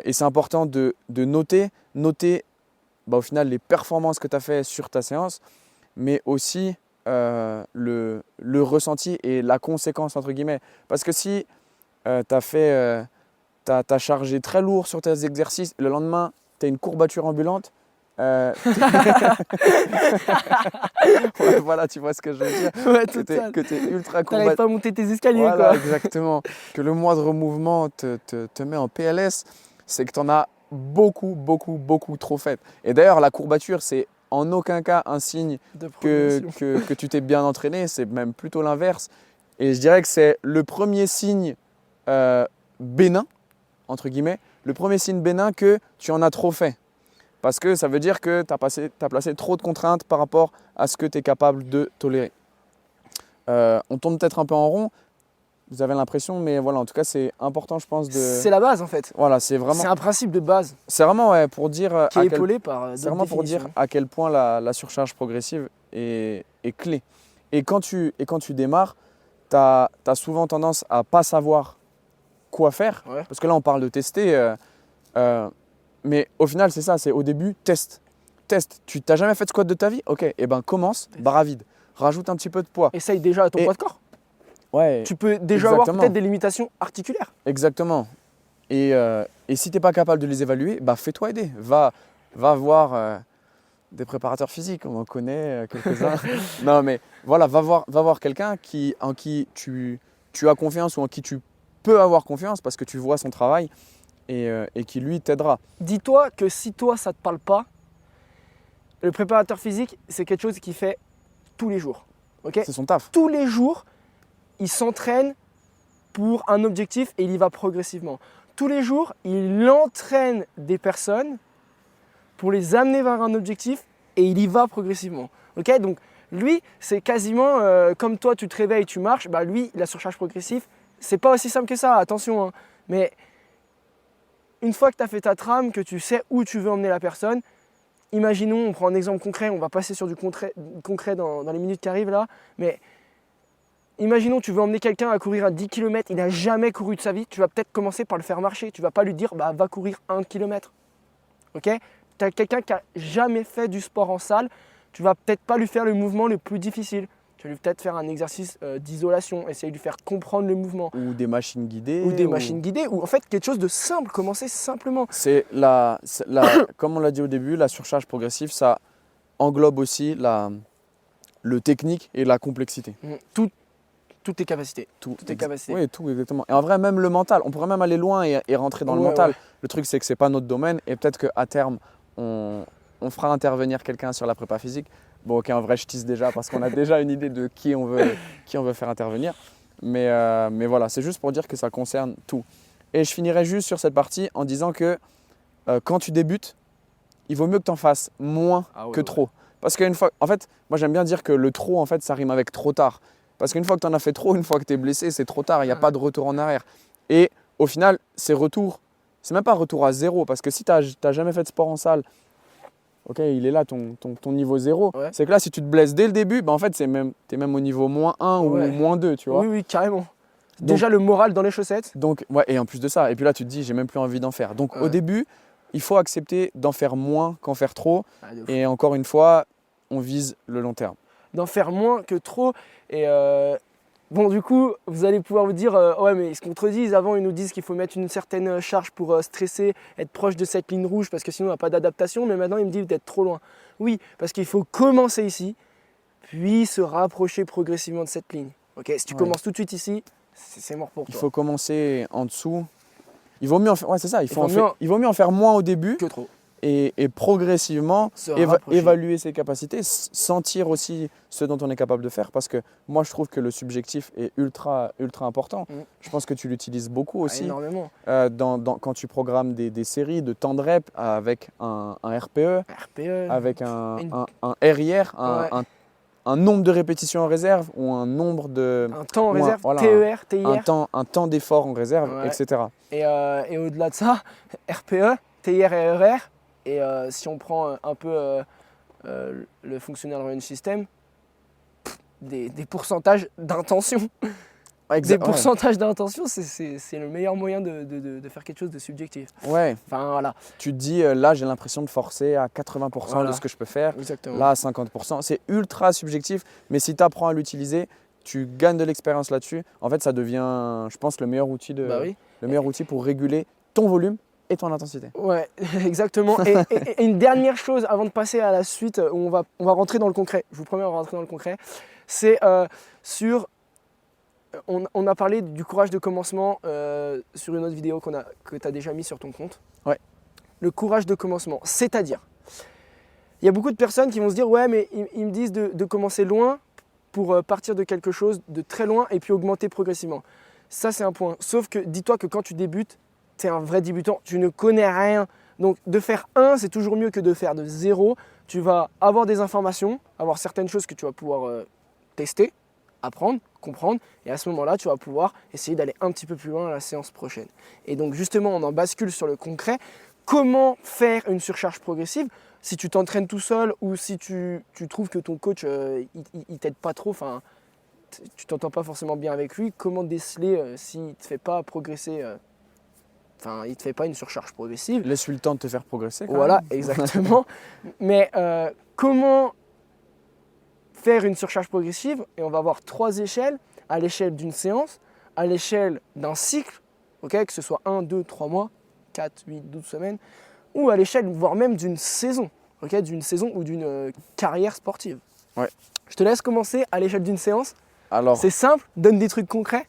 Et c'est important de noter au final les performances que tu as fait sur ta séance, mais aussi le ressenti et la conséquence entre guillemets. Parce que si t'as chargé très lourd sur tes exercices, le lendemain tu as une courbature ambulante, ouais, voilà, tu vois ce que je veux dire. Ouais, Que tu es ultra T'arrives courbature. pas à monter tes escaliers, Voilà, quoi. exactement. Que le moindre mouvement te met en PLS, c'est que tu en as beaucoup, beaucoup, beaucoup trop fait. Et d'ailleurs, la courbature, c'est en aucun cas un signe De que progression. tu t'es bien entraîné, c'est même plutôt l'inverse. Et je dirais que c'est le premier signe bénin, entre guillemets, le premier signe bénin que tu en as trop fait. Parce que ça veut dire que tu as placé trop de contraintes par rapport à ce que tu es capable de tolérer. On tourne peut-être un peu en rond, vous avez l'impression, mais voilà, en tout cas, c'est important, je pense, de… C'est la base, en fait. Voilà, c'est C'est un principe de base C'est vraiment ouais, pour dire qui est épaulé par c'est d'autres vraiment pour dire définitions. à quel point la surcharge progressive est clé. Et quand tu démarres, tu as souvent tendance à ne pas savoir quoi faire. Ouais. Parce que là, on parle de tester. Mais au final, c'est ça, c'est au début, teste. Tu n'as jamais fait de squat de ta vie? Ok, et ben commence, barre vide. Rajoute un petit peu de poids. Essaye déjà à ton Et- poids de corps. Ouais, Tu peux déjà avoir exactement. peut-être des limitations articulaires. Exactement. Et si tu n'es pas capable de les évaluer, bah fais-toi aider. Va voir des préparateurs physiques, on en connaît quelques-uns. Non mais voilà, va voir quelqu'un en qui tu as confiance ou en qui tu peux avoir confiance parce que tu vois son travail et qui lui t'aidera. Dis-toi que si toi, ça ne te parle pas, le préparateur physique, c'est quelque chose qu'il fait tous les jours. Ok ? C'est son taf. Tous les jours, il s'entraîne pour un objectif et il y va progressivement. Tous les jours, il entraîne des personnes pour les amener vers un objectif et il y va progressivement. Ok ? Donc lui, c'est quasiment comme toi, tu te réveilles, tu marches. Bah lui, la surcharge progressive, c'est pas aussi simple que ça, attention. Hein. Mais une fois que tu as fait ta trame, que tu sais où tu veux emmener la personne, imaginons, on prend un exemple concret, on va passer sur du concret dans les minutes qui arrivent là, mais imaginons tu veux emmener quelqu'un à courir à 10 km, il n'a jamais couru de sa vie, tu vas peut-être commencer par le faire marcher, tu ne vas pas lui dire va courir 1 km. Ok ? Tu as quelqu'un qui n'a jamais fait du sport en salle, tu vas peut-être pas lui faire le mouvement le plus difficile. Tu vas lui peut-être faire un exercice d'isolation, essayer de lui faire comprendre le mouvement. Ou des machines guidées. Ou en fait quelque chose de simple, commencer simplement. C'est comme on l'a dit au début, la surcharge progressive, ça englobe aussi le technique et la complexité. Toutes tes capacités. Toutes tes capacités. Oui, tout exactement. Et en vrai, même le mental, on pourrait même aller loin et rentrer dans le mental. Ouais. Le truc, c'est que c'est pas notre domaine et peut-être qu'à terme, on fera intervenir quelqu'un sur la prépa physique. Bon, ok, en vrai, je tease déjà parce qu'on a déjà une idée de qui on veut faire intervenir. Mais voilà, c'est juste pour dire que ça concerne tout. Et je finirai juste sur cette partie en disant que quand tu débutes, il vaut mieux que tu en fasses moins que trop. Parce qu'une fois, en fait, moi j'aime bien dire que le trop, en fait, ça rime avec trop tard. Parce qu'une fois que tu en as fait trop, une fois que tu es blessé, c'est trop tard, il n'y a pas de retour en arrière. Et au final, ces retours, c'est même pas un retour à zéro. Parce que si tu n'as jamais fait de sport en salle, ok, il est là ton niveau zéro. Ouais. C'est que là, si tu te blesses dès le début, bah en fait, tu es même au niveau -1 ou -2, tu vois. Oui, carrément. Déjà le moral dans les chaussettes. Donc, ouais, et en plus de ça, et puis là, tu te dis, j'ai même plus envie d'en faire. Donc, au début, il faut accepter d'en faire moins qu'en faire trop. Et encore une fois, on vise le long terme. D'en faire moins que trop. Et bon, du coup, vous allez pouvoir vous dire, ouais, mais ils se contredisent. Avant, ils nous disent qu'il faut mettre une certaine charge pour stresser, être proche de cette ligne rouge, parce que sinon, on n'a pas d'adaptation. Mais maintenant, ils me disent d'être trop loin. Oui, parce qu'il faut commencer ici, puis se rapprocher progressivement de cette ligne. Ok, si tu commences tout de suite ici, c'est mort pour toi. Il faut commencer en dessous. Il vaut mieux en faire, ouais, c'est ça. Il vaut mieux en faire moins au début que trop. Et progressivement évaluer ses capacités, sentir aussi ce dont on est capable de faire. Parce que moi, je trouve que le subjectif est ultra important. Je pense que tu l'utilises beaucoup aussi. Énormément. Quand tu programmes des séries de temps de rep avec un RPE, avec un RIR, un nombre de répétitions en réserve ou un nombre de… Un temps en réserve, TER, TIR. Un temps d'effort en réserve, etc. Et au-delà de ça, RPE, TIR et RR. Et si on prend un peu le Functional Range System, des pourcentages d'intention. Des pourcentages d'intention, c'est le meilleur moyen de faire quelque chose de subjectif. Ouais. Enfin, voilà. Tu te dis, là, j'ai l'impression de forcer à 80% de ce que je peux faire. Exactement. Là, à 50%. C'est ultra subjectif, mais si tu apprends à l'utiliser, tu gagnes de l'expérience là-dessus. En fait, ça devient, je pense, le meilleur outil, le meilleur outil pour réguler ton volume et ton intensité. Ouais, exactement. Et une dernière chose avant de passer à la suite, où on va rentrer dans le concret. Je vous promets, on va rentrer dans le concret. C'est sur… On a parlé du courage de commencement sur une autre vidéo que tu as déjà mis sur ton compte. Ouais. Le courage de commencement, c'est-à-dire, il y a beaucoup de personnes qui vont se dire « Ouais, mais ils me disent de commencer loin pour partir de quelque chose de très loin et puis augmenter progressivement. » Ça, c'est un point. Sauf que dis-toi que quand tu débutes, tu es un vrai débutant, tu ne connais rien. Donc de faire 1, c'est toujours mieux que de faire de 0. Tu vas avoir des informations, avoir certaines choses que tu vas pouvoir tester, apprendre, comprendre. Et à ce moment-là, tu vas pouvoir essayer d'aller un petit peu plus loin à la séance prochaine. Et donc justement, on en bascule sur le concret. Comment faire une surcharge progressive si tu t'entraînes tout seul ou si tu trouves que ton coach il t'aide pas trop, enfin tu t'entends pas forcément bien avec lui, comment déceler s'il ne te fait pas progresser il ne te fait pas une surcharge progressive. Laisse-lui le temps de te faire progresser. Voilà, exactement. Mais comment faire une surcharge progressive? Et on va avoir 3 échelles, à l'échelle d'une séance, à l'échelle d'un cycle, okay, que ce soit 1, 2, 3 mois, 4, 8, 12 semaines, ou à l'échelle, voire même d'une saison, okay, d'une saison ou d'une carrière sportive. Ouais. Je te laisse commencer à l'échelle d'une séance. Alors, c'est simple, donne des trucs concrets.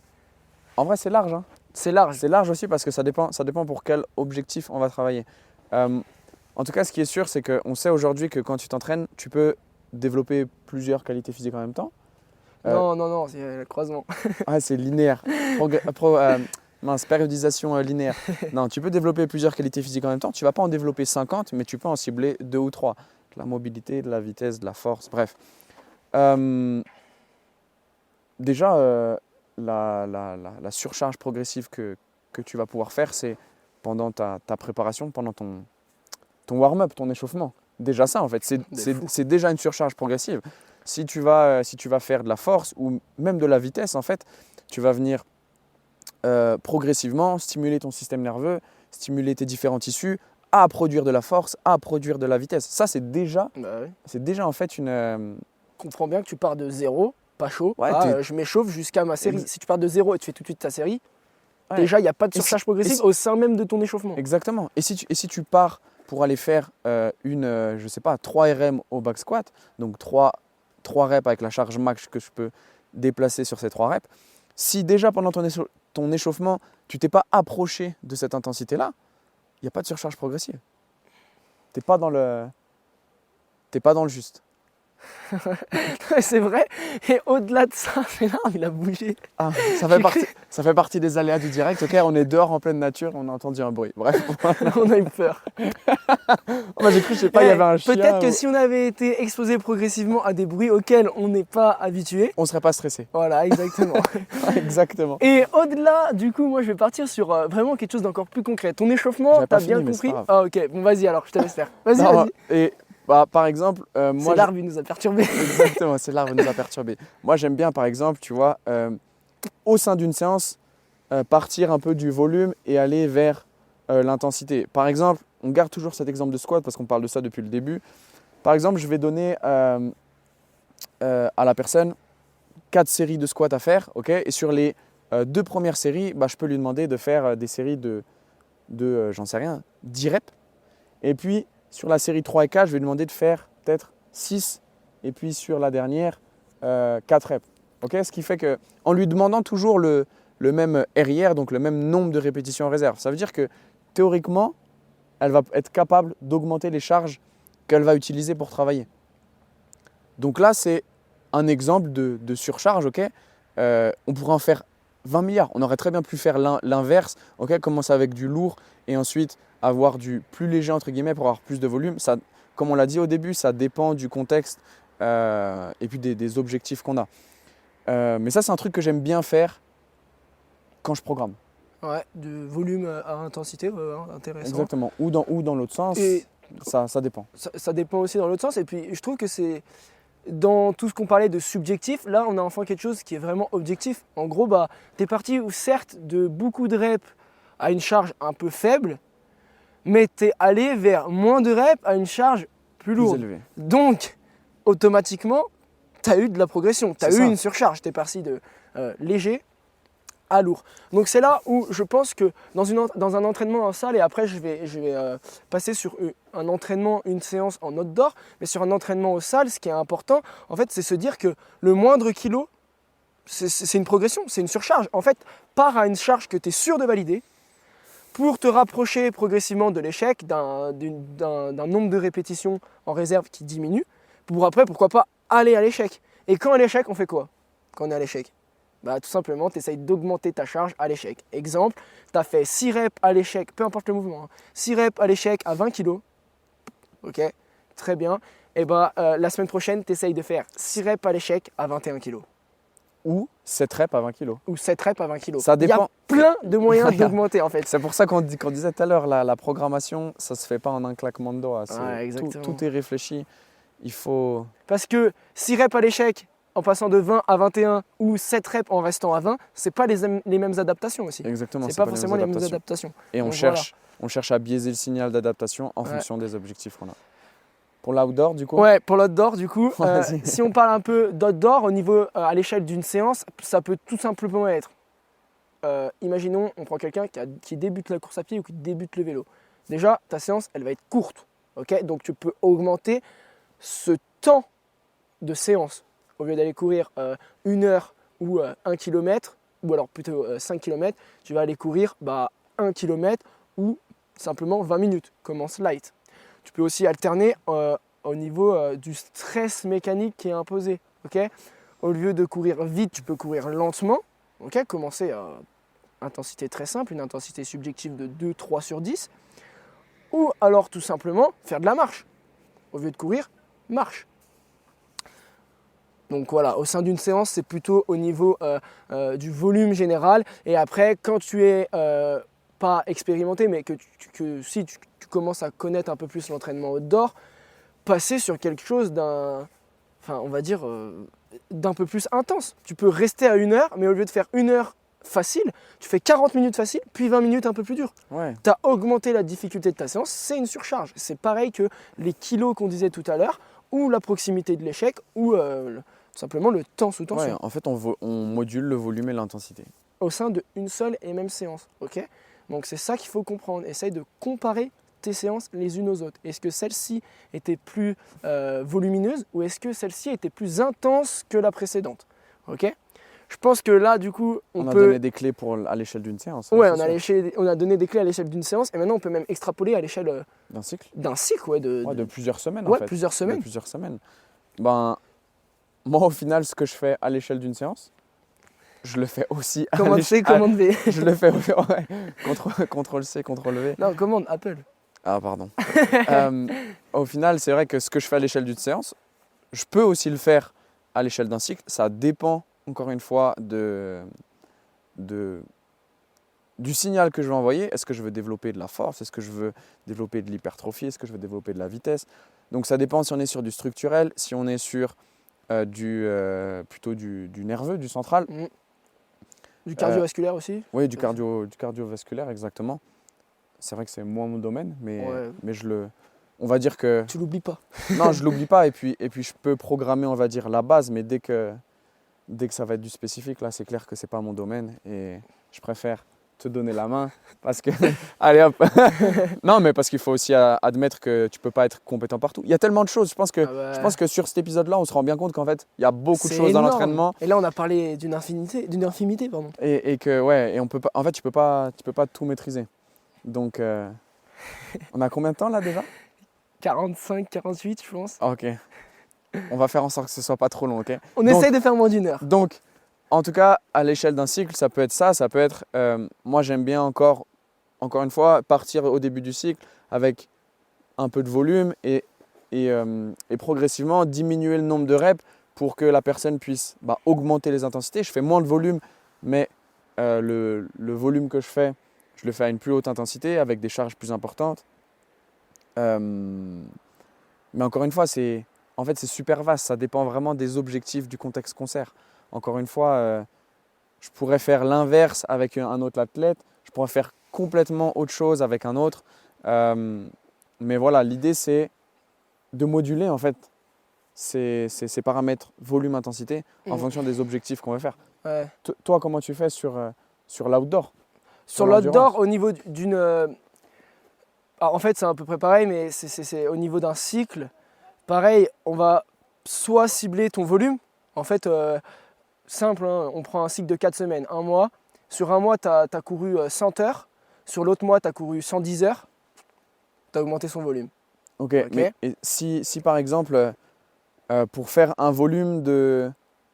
En vrai, c'est large. Hein. C'est large. C'est large aussi parce que ça dépend pour quel objectif on va travailler. En tout cas, ce qui est sûr, c'est qu'on sait aujourd'hui que quand tu t'entraînes, tu peux développer plusieurs qualités physiques en même temps. Non, c'est le croisement. Ah, c'est linéaire. Périodisation linéaire. Non, tu peux développer plusieurs qualités physiques en même temps. Tu ne vas pas en développer 50, mais tu peux en cibler 2 ou 3. De la mobilité, de la vitesse, de la force, bref. Déjà, la surcharge progressive que tu vas pouvoir faire, c'est pendant ta préparation, pendant ton warm-up, ton échauffement. Déjà ça, en fait, c'est déjà une surcharge progressive. Si tu vas faire de la force ou même de la vitesse, en fait, tu vas venir progressivement stimuler ton système nerveux, stimuler tes différents tissus à produire de la force, à produire de la vitesse. Ça, c'est déjà en fait une… Comprends bien que tu pars de zéro, pas chaud, Ouais, je m'échauffe jusqu'à ma série. Si tu pars de zéro et tu fais tout de suite ta série, Ouais. déjà, il n'y a pas de surcharge progressive au sein même de ton échauffement. Exactement. Et si tu pars pour aller faire je sais pas, 3 RM au back squat, donc 3 reps avec la charge max que je peux déplacer sur ces 3 reps, si déjà pendant ton échauffement, tu t'es pas approché de cette intensité-là, il n'y a pas de surcharge progressive. Tu n'es pas dans le juste. C'est vrai. Et au-delà de ça, c'est là, il a bougé. Ah, ça fait partie des aléas du direct. Ok, on est dehors en pleine nature, on a entendu un bruit. Bref, On a eu peur. moi j'ai cru, je sais pas, il y avait un chien. Peut-être que si on avait été exposé progressivement à des bruits auxquels on n'est pas habitué, on serait pas stressé. Voilà, exactement. Exactement. Et au-delà, du coup, moi je vais partir sur vraiment quelque chose d'encore plus concret. Ton échauffement, J'avais pas t'as bien fini, mais c'est compris? pas grave. Ah ok, bon vas-y alors, je te laisse faire. Vas-y, Non, vas-y. Et par exemple, moi. C'est l'arbre, il nous a perturbés. Exactement, c'est l'arbre qui nous a perturbés. Moi j'aime bien par exemple, tu vois, au sein d'une séance, partir un peu du volume et aller vers l'intensité. Par exemple, on garde toujours cet exemple de squat parce qu'on parle de ça depuis le début. Par exemple, je vais donner à la personne 4 séries de squats à faire, ok, et sur les 2 premières séries, je peux lui demander de faire des séries de j'en sais rien, 10 reps. Et puis, sur la série 3 et 4, je vais lui demander de faire peut-être 6. Et puis, sur la dernière, 4 reps. Okay, ce qui fait qu'en lui demandant toujours le même RIR, donc le même nombre de répétitions en réserve, ça veut dire que théoriquement, elle va être capable d'augmenter les charges qu'elle va utiliser pour travailler. Donc là, c'est un exemple de surcharge. Okay, on pourrait en faire 20 milliards. On aurait très bien pu faire l'inverse, okay, commencer avec du lourd et ensuite avoir du plus léger entre guillemets pour avoir plus de volume. Ça, comme on l'a dit au début, ça dépend du contexte et puis des objectifs qu'on a. Mais ça, c'est un truc que j'aime bien faire quand je programme. Ouais, de volume à intensité, intéressant. Exactement. Ou dans l'autre sens, Et ça dépend. ça dépend aussi dans l'autre sens. Et puis je trouve que c'est dans tout ce qu'on parlait de subjectif, là on a enfin quelque chose qui est vraiment objectif. En gros, tu es parti certes de beaucoup de reps à une charge un peu faible, mais tu es allé vers moins de reps à une charge plus lourde. Élevé. Donc, automatiquement, tu as eu de la progression, tu as eu ça. une surcharge, tu es parti de léger à lourd. Donc c'est là où je pense que dans un entraînement en salle, et après je vais passer sur un entraînement, une séance en outdoor, mais sur un entraînement en salle, ce qui est important, en fait, c'est se dire que le moindre kilo, c'est une progression, c'est une surcharge. En fait, pars à une charge que tu es sûr de valider pour te rapprocher progressivement de l'échec, d'un nombre de répétitions en réserve qui diminue, pour après, pourquoi pas, aller à l'échec. Et quand à l'échec, on fait quoi quand on est à l'échec? Tout simplement, tu essayes d'augmenter ta charge à l'échec. Exemple, tu as fait 6 reps à l'échec, peu importe le mouvement, 6 reps à l'échec à 20 kg. Ok, très bien. Et la semaine prochaine, tu essayes de faire 6 reps à l'échec à 21 kg. Ou 7 reps à 20 kg. Ou 7 reps à 20 kg. Ça dépend. Il y a plein de moyens d'augmenter en fait. C'est pour ça qu'on disait tout à l'heure, la programmation, ça ne se fait pas en un claquement de doigts. Tout est réfléchi. Il faut… Parce que 6 reps à l'échec en passant de 20 à 21 ou 7 reps en restant à 20, c'est pas les mêmes adaptations aussi. Exactement. C'est pas forcément les mêmes adaptations. Et on cherche à biaiser le signal d'adaptation en fonction des objectifs qu'on a. Pour l'outdoor, du coup? Ouais, pour l'outdoor, du coup, si on parle un peu d'outdoor, au niveau à l'échelle d'une séance, ça peut tout simplement être, imaginons, on prend quelqu'un qui débute la course à pied ou qui débute le vélo. Déjà, ta séance, elle va être courte. Okay, donc tu peux augmenter ce temps de séance. Au lieu d'aller courir 1 heure ou 1 kilomètre ou alors plutôt 5 km, tu vas aller courir 1 km ou simplement 20 minutes. Commence light. Tu peux aussi alterner au niveau du stress mécanique qui est imposé. Okay, au lieu de courir vite, tu peux courir lentement. Okay, commencer à intensité très simple, une intensité subjective de 2-3 sur 10. Ou alors tout simplement faire de la marche. Au lieu de courir, marche. Donc voilà, au sein d'une séance, c'est plutôt au niveau du volume général. Et après, quand tu es pas expérimenté, mais que si tu commences à connaître un peu plus l'entraînement outdoor, passer sur quelque chose d'un peu plus intense. Tu peux rester à 1 heure, mais au lieu de faire 1 heure facile, tu fais 40 minutes facile, puis 20 minutes un peu plus dur. Ouais. Tu as augmenté la difficulté de ta séance, c'est une surcharge. C'est pareil que les kilos qu'on disait tout à l'heure, ou la proximité de l'échec, ou simplement le temps sous tension. Ouais, en fait, on module le volume et l'intensité. Au sein d'une seule et même séance. Okay, donc c'est ça qu'il faut comprendre. Essaye de comparer tes séances les unes aux autres. Est-ce que celle-ci était plus volumineuse ou est-ce que celle-ci était plus intense que la précédente? Okay, je pense que là, du coup, on a peut... donné des clés à l'échelle d'une séance. Ouais, on a donné des clés à l'échelle d'une séance et maintenant on peut même extrapoler à l'échelle d'un cycle. D'un cycle, ouais, de plusieurs semaines. Ouais, en fait. plusieurs semaines. De plusieurs semaines. Ben, moi, au final, ce que je fais à l'échelle d'une séance, je le fais aussi à Commande C, commande V. Je le fais, ouais. CTRL-C, CTRL-V. Non, commande Apple. Ah, pardon. Au final, c'est vrai que ce que je fais à l'échelle d'une séance, je peux aussi le faire à l'échelle d'un cycle. Ça dépend, encore une fois, du signal que je veux envoyer. Est-ce que je veux développer de la force? Est-ce que je veux développer de l'hypertrophie? Est-ce que je veux développer de la vitesse? Donc ça dépend si on est sur du structurel, si on est sur plutôt du nerveux, du central. Du cardiovasculaire aussi? Oui, du cardiovasculaire, exactement. C'est vrai que c'est moins mon domaine, mais on va dire que... Tu l'oublies pas. Non, je ne l'oublie pas. Et puis, je peux programmer, on va dire, la base, mais dès que ça va être du spécifique, là, c'est clair que ce n'est pas mon domaine. Et je préfère te donner la main parce que... Allez hop. Non, mais parce qu'il faut aussi admettre que tu ne peux pas être compétent partout. Il y a tellement de choses. Je pense que sur cet épisode-là, on se rend bien compte qu'en fait, il y a beaucoup de choses dans l'entraînement. Et là, on a parlé d'une infimité, pardon. Et que, ouais, et on peut pas, en fait, tu peux pas tout maîtriser. Donc, on a combien de temps là déjà? 45, 48, je pense. Ok. On va faire en sorte que ce soit pas trop long, ok? On essaye de faire moins d'1 heure. Donc, en tout cas, à l'échelle d'un cycle, ça peut être ça. Ça peut être, moi j'aime bien encore une fois, partir au début du cycle avec un peu de volume et progressivement diminuer le nombre de reps pour que la personne puisse augmenter les intensités. Je fais moins de volume, mais le volume que je fais, je le fais à une plus haute intensité avec des charges plus importantes. Mais encore une fois, c'est super vaste. Ça dépend vraiment des objectifs du contexte concert. Encore une fois, je pourrais faire l'inverse avec un autre athlète. Je pourrais faire complètement autre chose avec un autre. Mais voilà, l'idée, c'est de moduler en fait ces paramètres volume-intensité en fonction des objectifs qu'on veut faire. Ouais. Toi, comment tu fais sur l'outdoor? Sur l'outdoor, au niveau d'une... en fait, c'est à peu près pareil, mais c'est au niveau d'un cycle. Pareil, on va soit cibler ton volume. En fait, simple, hein, on prend un cycle de 4 semaines, 1 mois. Sur 1 mois, tu as couru 100 heures. Sur l'autre mois, tu as couru 110 heures. Tu as augmenté son volume. Ok, mais si par exemple, pour faire un volume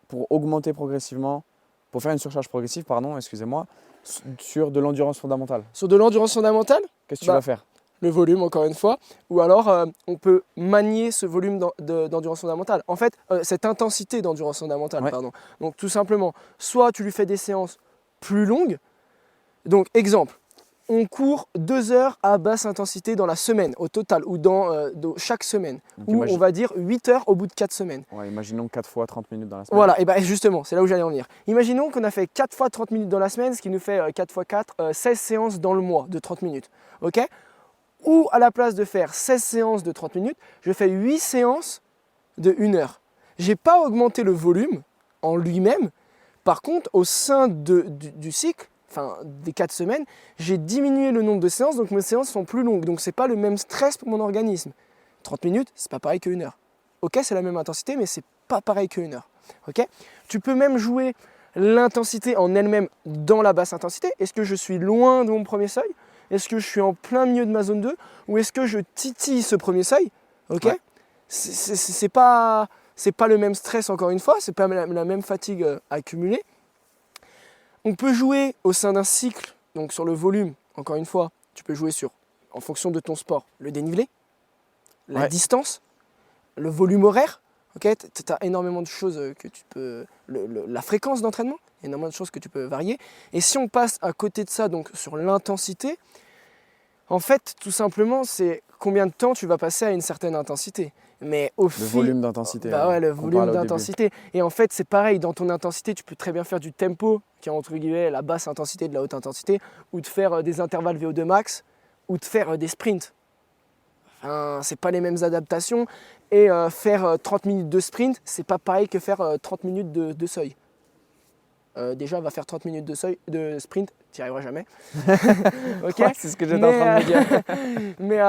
pour augmenter progressivement, pour faire une surcharge progressive, pardon, excusez-moi, sur de l'endurance fondamentale. Sur de l'endurance fondamentale, qu'est-ce que tu vas faire? Le volume, encore une fois. Ou alors, on peut manier ce volume d'endurance fondamentale. En fait, cette intensité d'endurance fondamentale, pardon. Donc, tout simplement, soit tu lui fais des séances plus longues. Donc, exemple, on court 2 heures à basse intensité dans la semaine, au total, ou dans chaque semaine. Donc, ou on va dire 8 heures au bout de 4 semaines. Ouais, imaginons 4 fois 30 minutes dans la semaine. Voilà, et bien justement, c'est là où j'allais en venir. Imaginons qu'on a fait 4 fois 30 minutes dans la semaine, ce qui nous fait 4 fois 4, 16 séances dans le mois de 30 minutes. Ok ? Ou à la place de faire 16 séances de 30 minutes, je fais 8 séances de 1 heure. Je n'ai pas augmenté le volume en lui-même. Par contre, au sein du cycle, enfin des 4 semaines, j'ai diminué le nombre de séances, donc mes séances sont plus longues. Donc ce n'est pas le même stress pour mon organisme. 30 minutes, ce n'est pas pareil que 1 heure. Ok, c'est la même intensité, mais ce n'est pas pareil que 1 heure. Okay, tu peux même jouer l'intensité en elle-même dans la basse intensité. Est-ce que je suis loin de mon premier seuil? Est-ce que je suis en plein milieu de ma zone 2? Ou est-ce que je titille ce premier seuil? Ok. Ouais. C'est pas le même stress encore une fois, c'est pas la même fatigue accumulée. On peut jouer au sein d'un cycle, donc sur le volume, encore une fois, tu peux jouer sur, en fonction de ton sport, le dénivelé, la Ouais. distance, le volume horaire. Ok, tu as énormément de choses que tu peux. La fréquence d'entraînement, énormément de choses que tu peux varier. Et si on passe à côté de ça, donc sur l'intensité, en fait, tout simplement, c'est combien de temps tu vas passer à une certaine intensité. Mais au Le fil. volume d'intensité. Bah ouais, le qu'on volume parlait au début. d'intensité. Et en fait, c'est pareil, dans ton intensité, tu peux très bien faire du tempo, qui est entre guillemets la basse intensité de la haute intensité, ou de faire des intervalles VO2 max, ou de faire des sprints. Enfin, c'est pas les mêmes adaptations. Et faire 30 minutes de sprint, c'est pas pareil que faire 30 minutes de seuil. Déjà, va faire 30 minutes de sprint, tu n'y arriveras jamais. Ok. Ouais, c'est ce que j'étais en train de me dire. Mais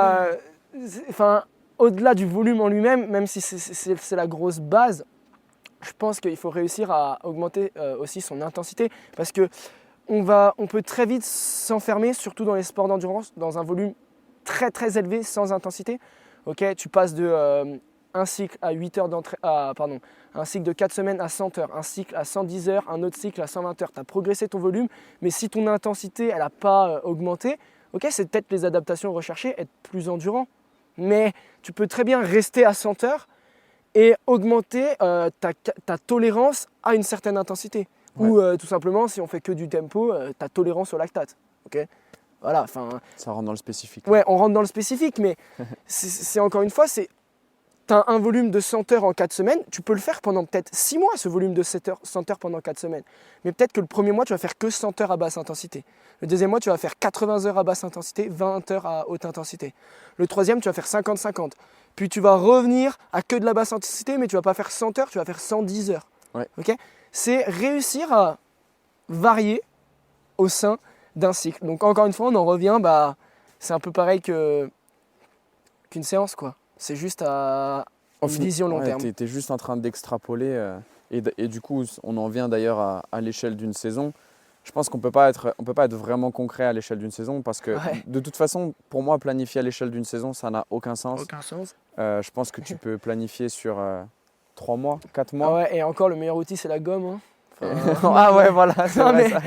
enfin, au-delà du volume en lui-même, même si c'est la grosse base, je pense qu'il faut réussir à augmenter aussi son intensité parce que on peut très vite s'enfermer, surtout dans les sports d'endurance, dans un volume très très élevé sans intensité. Ok, tu passes de un cycle à 8 heures un cycle de 4 semaines à 100 heures, un cycle à 110 heures, un autre cycle à 120 heures. Tu as progressé ton volume, mais si ton intensité elle n'a pas augmenté, ok, c'est peut-être les adaptations recherchées, être plus endurant. Mais tu peux très bien rester à 100 heures et augmenter ta tolérance à une certaine intensité. Ouais. Ou tout simplement, si on fait que du tempo, ta tolérance au lactate. Okay, voilà, Ça rentre dans le spécifique. ouais, on rentre dans le spécifique, mais c'est encore une fois, tu as un volume de 100 heures en 4 semaines, tu peux le faire pendant peut-être 6 mois, ce volume de 100 heures pendant 4 semaines. Mais peut-être que le premier mois, tu vas faire que 100 heures à basse intensité. Le deuxième mois, tu vas faire 80 heures à basse intensité, 20 heures à haute intensité. Le troisième, tu vas faire 50-50. Puis tu vas revenir à que de la basse intensité, mais tu ne vas pas faire 100 heures, tu vas faire 110 heures. Ouais. Okay, c'est réussir à varier au sein d'un cycle. Donc encore une fois, on en revient, c'est un peu pareil qu'une séance, quoi. C'est juste à une vision long terme. Tu es juste en train d'extrapoler et du coup, on en vient d'ailleurs à l'échelle d'une saison. Je pense qu'on peut pas être vraiment concret à l'échelle d'une saison parce que de toute façon, pour moi, planifier à l'échelle d'une saison, ça n'a aucun sens. Aucun sens. Je pense que tu peux planifier sur 3 mois, 4 mois. Ah ouais, et encore, le meilleur outil, c'est la gomme. Hein. Ah ouais, voilà, c'est non, vrai mais ça.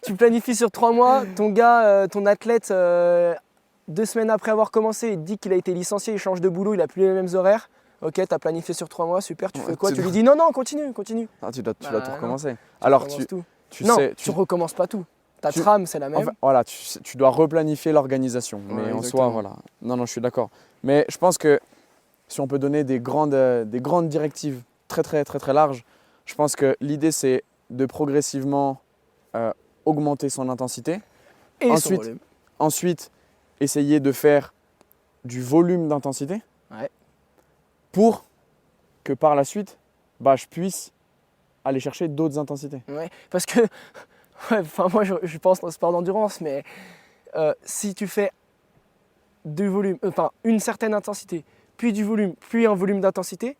Tu planifies sur 3 mois, ton gars, ton athlète, 2 semaines après avoir commencé, il te dit qu'il a été licencié, il change de boulot, il n'a plus les mêmes horaires. Ok, tu as planifié sur 3 mois, super, tu fais quoi? Tu lui dis non, continue. Ah, tu dois tout recommencer. Non, Alors tu recommences pas tout. Ta trame, c'est la même. En fait, voilà, tu dois replanifier l'organisation. Mais Ouais, en exactement. soi, voilà. Non, je suis d'accord. Mais je pense que si on peut donner des grandes directives très, très, très, très larges, je pense que l'idée, c'est de progressivement augmenter son intensité. Et son volume. Ensuite, essayer de faire du volume d'intensité pour que par la suite, je puisse aller chercher d'autres intensités. Ouais, parce que moi je pense dans le sport d'endurance, mais si tu fais du volume, une certaine intensité, puis du volume, puis un volume d'intensité,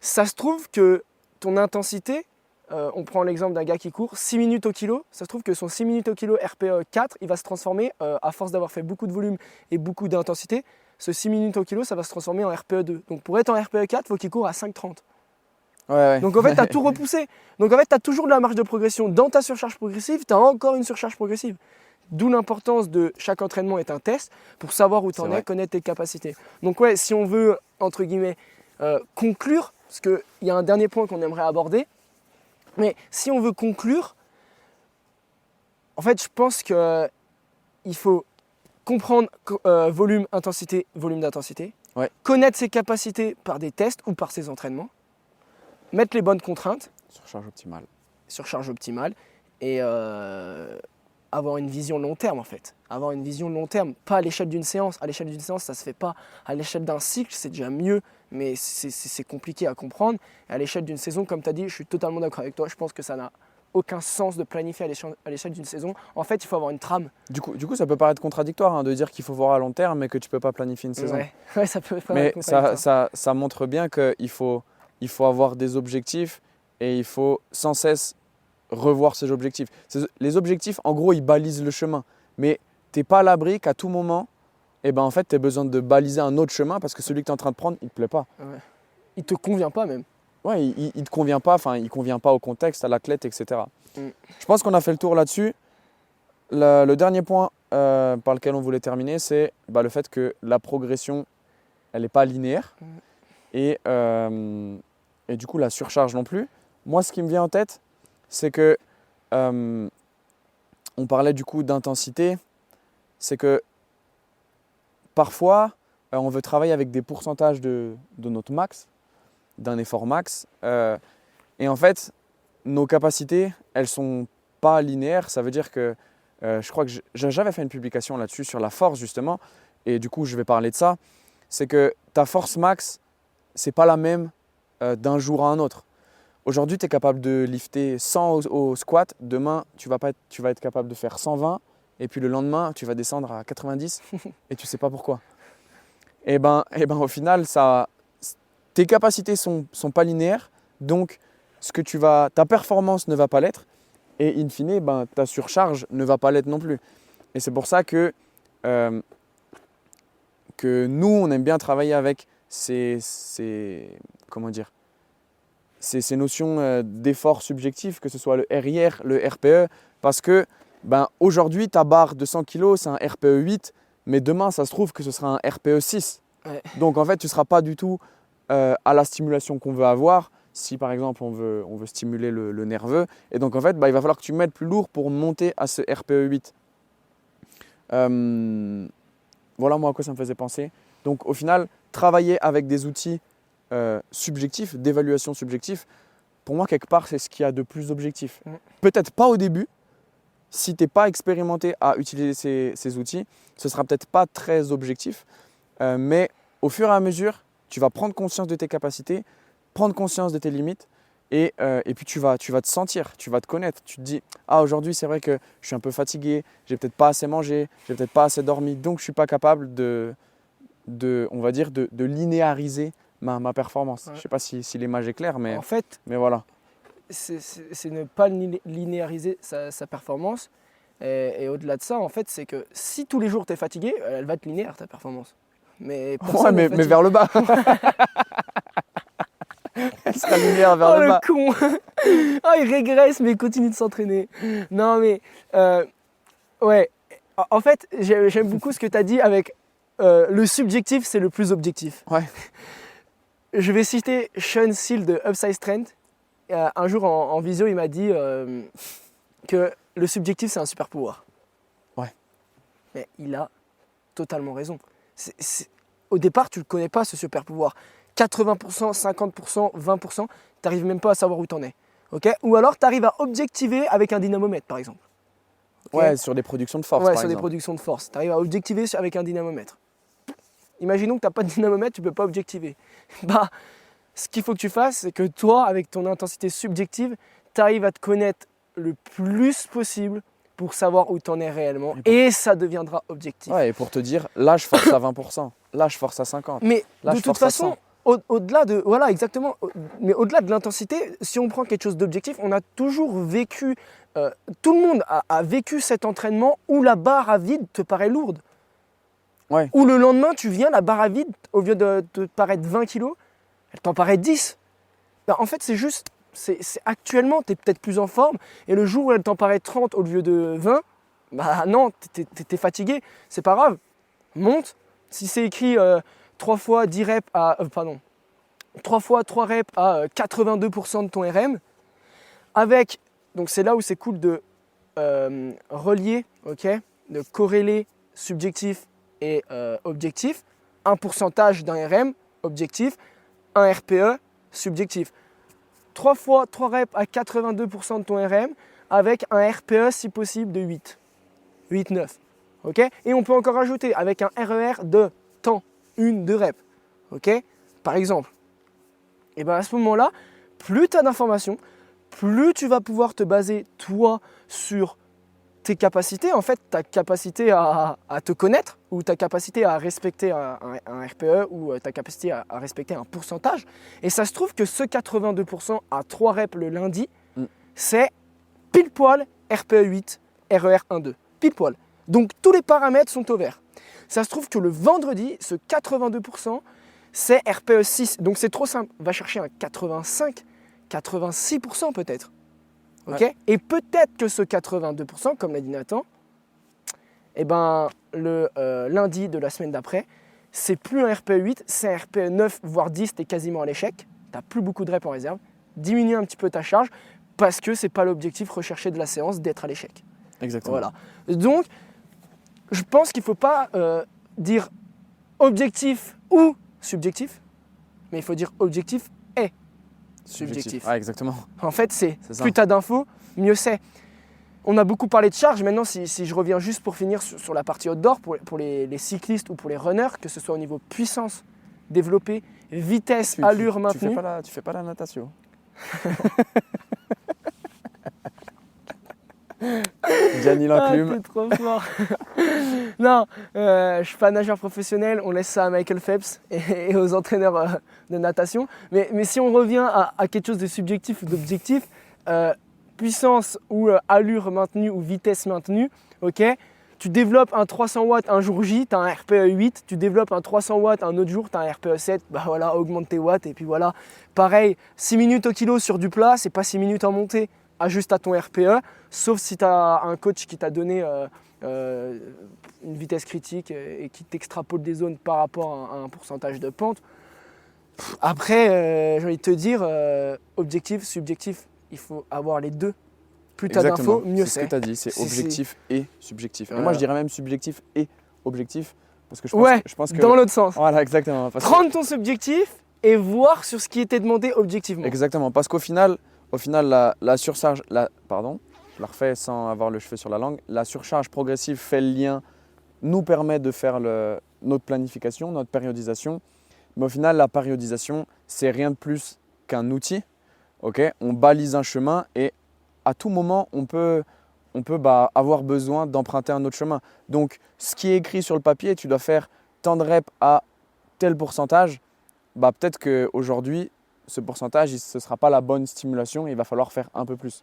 ça se trouve que ton intensité, on prend l'exemple d'un gars qui court 6 minutes au kilo, ça se trouve que son 6 minutes au kilo RPE 4, il va se transformer, à force d'avoir fait beaucoup de volume et beaucoup d'intensité, ce 6 minutes au kilo, ça va se transformer en RPE 2. Donc pour être en RPE 4, il faut qu'il court à 5,30. Ouais. Donc en fait, tu as tout repoussé. Donc en fait, tu as toujours de la marge de progression. Dans ta surcharge progressive, tu as encore une surcharge progressive. D'où l'importance de chaque entraînement est un test pour savoir où tu en es, connaître tes capacités. Donc ouais, si on veut, entre guillemets, conclure, parce qu'il y a un dernier point qu'on aimerait aborder, mais si on veut conclure, en fait, je pense qu'il faut comprendre volume, intensité, volume d'intensité, connaître ses capacités par des tests ou par ses entraînements, mettre les bonnes contraintes, surcharge optimale, et avoir une vision long terme en fait. Avoir une vision long terme, pas à l'échelle d'une séance. À l'échelle d'une séance, ça se fait pas. À l'échelle d'un cycle, c'est déjà mieux, mais c'est compliqué à comprendre. Et à l'échelle d'une saison, comme tu as dit, je suis totalement d'accord avec toi. Je pense que ça n'a aucun sens de planifier à l'échelle d'une saison. En fait, il faut avoir une trame. Du coup, ça peut paraître contradictoire de dire qu'il faut voir à long terme et que tu peux pas planifier une saison. Ouais, ça peut paraître mais contradictoire. ça montre bien qu'il faut avoir des objectifs et il faut sans cesse revoir ses objectifs. Les objectifs, en gros, ils balisent le chemin. Mais tu n'es pas à l'abri qu'à tout moment, eh ben, en fait, tu as besoin de baliser un autre chemin parce que celui que tu es en train de prendre, il ne te plaît pas. Ouais. Il te convient pas même. Ouais, il ne te convient pas, enfin, il convient pas au contexte, à l'athlète, etc. Je pense qu'on a fait le tour là-dessus. Le dernier point par lequel on voulait terminer, c'est le fait que la progression, elle n'est pas linéaire. Et du coup, la surcharge non plus. Moi, ce qui me vient en tête, c'est que on parlait du coup d'intensité. C'est que parfois, on veut travailler avec des pourcentages de notre max, d'un effort max. Et en fait, nos capacités, elles ne sont pas linéaires. Ça veut dire que je crois que j'avais fait une publication là-dessus sur la force justement. Et du coup, je vais parler de ça. C'est que ta force max, ce n'est pas la même d'un jour à un autre. Aujourd'hui, tu es capable de lifter 100 au squat. Demain, tu vas être capable de faire 120. Et puis le lendemain, tu vas descendre à 90 et tu ne sais pas pourquoi. Et ben, au final, tes capacités ne sont pas linéaires. Donc, ta performance ne va pas l'être. Et in fine, ta surcharge ne va pas l'être non plus. Et c'est pour ça que nous, on aime bien travailler avec ces notions d'effort subjectif, que ce soit le RIR, le RPE, parce que aujourd'hui, ta barre de 100 kg, c'est un RPE 8, mais demain, ça se trouve que ce sera un RPE 6. Ouais. Donc en fait, tu ne seras pas du tout à la stimulation qu'on veut avoir, si par exemple on veut stimuler le nerveux. Et donc en fait, il va falloir que tu mettes plus lourd pour monter à ce RPE 8. Voilà moi à quoi ça me faisait penser. Donc au final, travailler avec des outils subjectifs, d'évaluation subjective, pour moi quelque part c'est ce qu'il y a de plus objectif. Peut-être pas au début, si tu n'es pas expérimenté à utiliser ces outils, ce ne sera peut-être pas très objectif, mais au fur et à mesure, tu vas prendre conscience de tes capacités, prendre conscience de tes limites et puis tu vas te sentir, tu vas te connaître. Tu te dis « Ah, aujourd'hui, c'est vrai que je suis un peu fatigué, j'ai peut-être pas assez mangé, j'ai peut-être pas assez dormi, donc je ne suis pas capable de linéariser ma performance. Ouais. Je ne sais pas si l'image est claire, mais, en fait, mais voilà. C'est ne pas linéariser sa performance. Et au-delà de ça, en fait, c'est que si tous les jours tu es fatigué, elle va être linéaire ta performance. Mais mais vers le bas. Elle sera linéaire vers le bas. Oh le con. Oh, il régresse, mais il continue de s'entraîner. Non, mais ouais. En fait, j'aime beaucoup ce que tu as dit avec le subjectif, c'est le plus objectif. Ouais. Je vais citer Sean Seal de Upside Strength. Un jour en visio, il m'a dit que le subjectif, c'est un super pouvoir. Ouais. Mais il a totalement raison. Au départ, tu ne le connais pas, ce super pouvoir. 80%, 50%, 20%, tu n'arrives même pas à savoir où tu en es. Okay, ou alors, tu arrives à objectiver avec un dynamomètre, par exemple. Okay. Ouais, sur des productions de force, par exemple. Des productions de force. Tu arrives à objectiver avec un dynamomètre. Imaginons que tu n'as pas de dynamomètre, tu ne peux pas objectiver. Ce qu'il faut que tu fasses, c'est que toi, avec ton intensité subjective, tu arrives à te connaître le plus possible pour savoir où tu en es réellement et ça deviendra objectif. Ouais, et pour te dire, là je force à 20%, là je force à 50%. Mais là, de toute façon, au-delà de voilà exactement, mais au-delà de l'intensité, si on prend quelque chose d'objectif, on a toujours vécu, tout le monde a vécu cet entraînement où la barre à vide te paraît lourde. Ouais. Où le lendemain, tu viens, la barre à vide, au lieu de te paraître 20 kilos, elle t'en paraît 10. En fait, c'est juste, actuellement, tu es peut-être plus en forme, et le jour où elle t'en paraît 30 au lieu de 20, non, tu es fatigué, c'est pas grave. Monte. Si c'est écrit 3 fois 10 reps à, 3 fois 3 reps à 82% de ton RM, avec, donc c'est là où c'est cool de relier, de corréler subjectif et objectif, un pourcentage d'un RM, objectif, un RPE, subjectif. 3 fois 3 reps à 82% de ton RM avec un RPE si possible de 8. 8-9. Et on peut encore ajouter avec un RER de temps, 1-2 reps. Par exemple. Et bien à ce moment-là, plus tu as d'informations, plus tu vas pouvoir te baser toi sur tes capacités, en fait, ta capacité à te connaître ou ta capacité à respecter un RPE ou ta capacité à respecter un pourcentage. Et ça se trouve que ce 82% à 3 reps le lundi, c'est pile poil RPE 8, RER 1-2. Pile poil. Donc tous les paramètres sont au vert. Ça se trouve que le vendredi, ce 82%, c'est RPE 6. Donc c'est trop simple. Va chercher un 85, 86% peut-être. Ok. Ouais. Et peut-être que ce 82%, comme l'a dit Nathan, eh ben, le lundi de la semaine d'après, c'est plus un RPE 8, c'est un RPE 9, voire 10, tu es quasiment à l'échec. Tu n'as plus beaucoup de reps en réserve. Diminue un petit peu ta charge parce que ce n'est pas l'objectif recherché de la séance d'être à l'échec. Exactement. Voilà. Donc, je pense qu'il ne faut pas dire objectif ou subjectif, mais il faut dire objectif et subjectif. Ah, exactement. En fait, c'est ça. plus tu as d'infos, mieux c'est. On a beaucoup parlé de charge. Maintenant, si je reviens juste pour finir sur la partie outdoor, pour les cyclistes ou pour les runners, que ce soit au niveau puissance, développé, vitesse, allure maintenue. Tu fais pas la natation. Gianni l'enclume. T'es trop fort. Non, je suis pas nageur professionnel, on laisse ça à Michael Phelps et aux entraîneurs de natation. Mais si on revient à quelque chose de subjectif ou d'objectif, puissance ou allure maintenue ou vitesse maintenue, ok, tu développes un 300 watts un jour J, tu as un RPE 8, tu développes un 300 watts un autre jour, tu as un RPE 7, bah voilà, augmente tes watts et puis voilà. Pareil, 6 minutes au kilo sur du plat, c'est pas 6 minutes en montée, ajuste à ton RPE, sauf si tu as un coach qui t'a donné une vitesse critique et qui t'extrapole des zones par rapport à un pourcentage de pente. Après, j'ai envie de te dire, objectif, subjectif, il faut avoir les deux. Plus tu as d'infos, mieux c'est. C'est ce que tu as dit, c'est objectif et subjectif. Et Voilà. moi, je dirais même subjectif et objectif. Parce que je pense que. Dans l'autre sens. Voilà, exactement. Prendre ton subjectif et voir sur ce qui était demandé objectivement. Exactement, parce qu'au final, la surcharge, pardon, je la refais sans avoir le cheveu sur la langue, la surcharge progressive fait le lien, nous permet de faire notre planification, notre périodisation. Mais au final, la périodisation, c'est rien de plus qu'un outil. Okay, on balise un chemin et à tout moment, on peut avoir besoin d'emprunter un autre chemin. Donc, ce qui est écrit sur le papier, tu dois faire tant de reps à tel pourcentage. Bah, peut-être qu'aujourd'hui, ce pourcentage, ce ne sera pas la bonne stimulation et il va falloir faire un peu plus.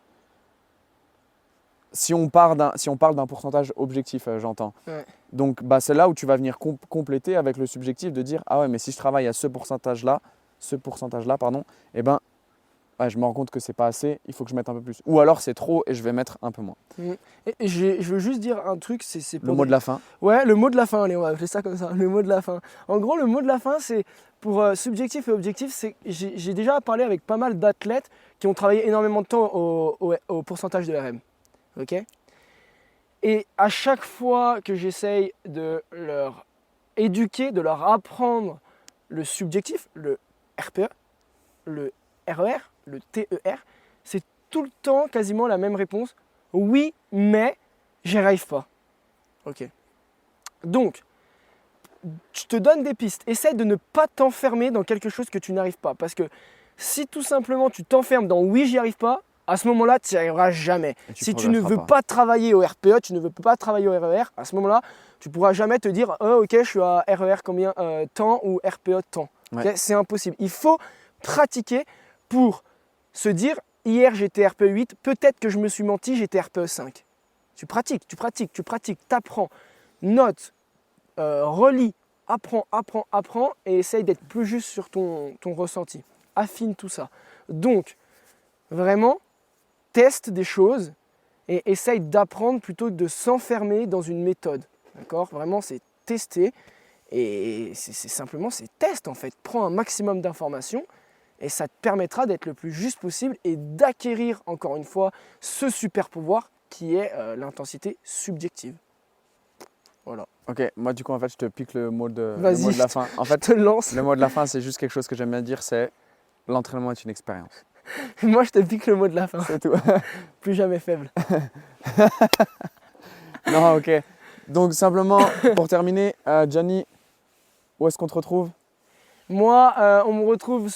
Si on parle d'un pourcentage objectif, j'entends. Ouais. Donc, c'est là où tu vas venir compléter avec le subjectif de dire « Ah ouais, mais si je travaille à ce pourcentage-là, eh ben, ouais, je me rends compte que c'est pas assez, il faut que je mette un peu plus. Ou alors c'est trop et je vais mettre un peu moins. » Et je veux juste dire un truc, c'est Le mot de la fin. Ouais, le mot de la fin, allez, on va appeler ça comme ça, le mot de la fin. En gros, le mot de la fin, c'est pour subjectif et objectif, c'est j'ai déjà parlé avec pas mal d'athlètes qui ont travaillé énormément de temps au pourcentage de RM. Ok ? Et à chaque fois que j'essaye de leur éduquer, de leur apprendre le subjectif, le RPE, le RER, le TER, c'est tout le temps quasiment la même réponse. Oui, mais j'y arrive pas. Ok. Donc, je te donne des pistes. Essaye de ne pas t'enfermer dans quelque chose que tu n'arrives pas. Parce que si tout simplement tu t'enfermes dans oui, j'y arrive pas, à ce moment-là, tu n'y arriveras jamais. Si tu ne veux pas travailler au RPE, tu ne veux pas travailler au RER, à ce moment-là, tu ne pourras jamais te dire oh, ok, je suis à RER combien temps ou RPE temps. Ouais. Okay, c'est impossible. Il faut pratiquer pour se dire hier j'étais RPE 8, peut-être que je me suis menti, j'étais RPE 5. Tu pratiques, t'apprends, note, relis, apprends et essaye d'être plus juste sur ton ressenti. Affine tout ça. Donc, vraiment, teste des choses et essaye d'apprendre plutôt que de s'enfermer dans une méthode. D'accord ? Vraiment, c'est tester et c'est simplement, c'est test en fait. Prends un maximum d'informations et ça te permettra d'être le plus juste possible et d'acquérir encore une fois ce super pouvoir qui est l'intensité subjective. Voilà. Ok, moi du coup en fait je te pique le mot de la fin. En fait, je te lance. Le mot de la fin c'est juste quelque chose que j'aime bien dire, c'est l'entraînement est une expérience. Moi je te pique le mot de la fin. C'est tout. Plus jamais faible. Non, ok. Donc simplement pour terminer, Gianni, où est-ce qu'on te retrouve ? Moi, on me retrouve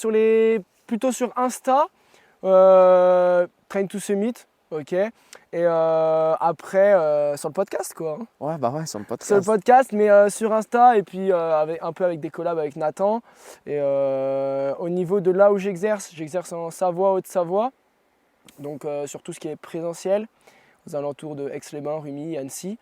plutôt sur Insta, Train to Summit, ok. Et après, sur le podcast, quoi. Ouais, bah ouais, sur le podcast. Sur le podcast, mais sur Insta et puis un peu avec des collabs avec Nathan. Et au niveau de là où j'exerce en Savoie, Haute-Savoie. Donc sur tout ce qui est présentiel, aux alentours de Aix-les-Bains, Rumi, Annecy.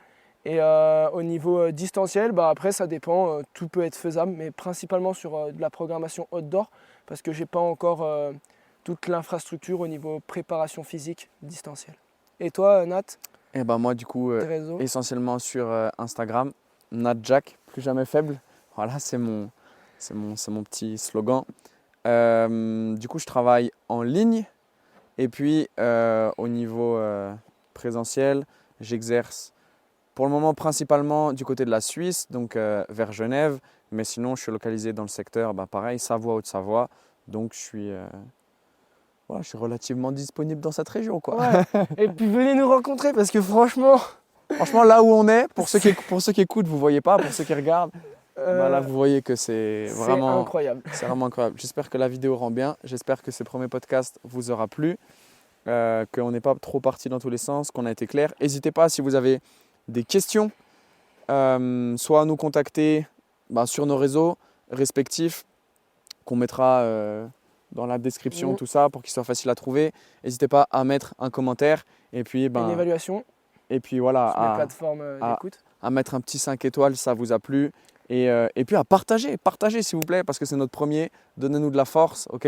Et au niveau distanciel, après ça dépend, tout peut être faisable, mais principalement sur de la programmation outdoor, parce que j'ai pas encore toute l'infrastructure au niveau préparation physique distancielle. Et toi, Nat, Et ben moi du coup tes réseaux? essentiellement sur Instagram, NatJack, plus jamais faible. Voilà, c'est mon petit slogan. Du coup je travaille en ligne et puis au niveau présentiel, j'exerce pour le moment principalement du côté de la Suisse, donc vers Genève, mais sinon je suis localisé dans le secteur, pareil, Savoie, Haute-Savoie, donc je suis relativement disponible dans cette région, quoi. Ouais. Et puis venez nous rencontrer parce que franchement, Franchement, là où on est, pour ceux qui écoutent, vous voyez pas, pour ceux qui regardent, là vous voyez que c'est vraiment incroyable. incroyable. J'espère que la vidéo rend bien, j'espère que ce premier podcast vous aura plu, qu'on n'est pas trop parti dans tous les sens, qu'on a été clair. N'hésitez pas si vous avez des questions, soit à nous contacter sur nos réseaux respectifs qu'on mettra dans la description, tout ça, pour qu'il soit facile à trouver. N'hésitez pas à mettre un commentaire et puis Une évaluation et puis voilà, sur les plateformes d'écoute. à mettre un petit 5 étoiles, ça vous a plu. Et puis à partager s'il vous plaît, parce que c'est notre premier. Donnez-nous de la force, ok.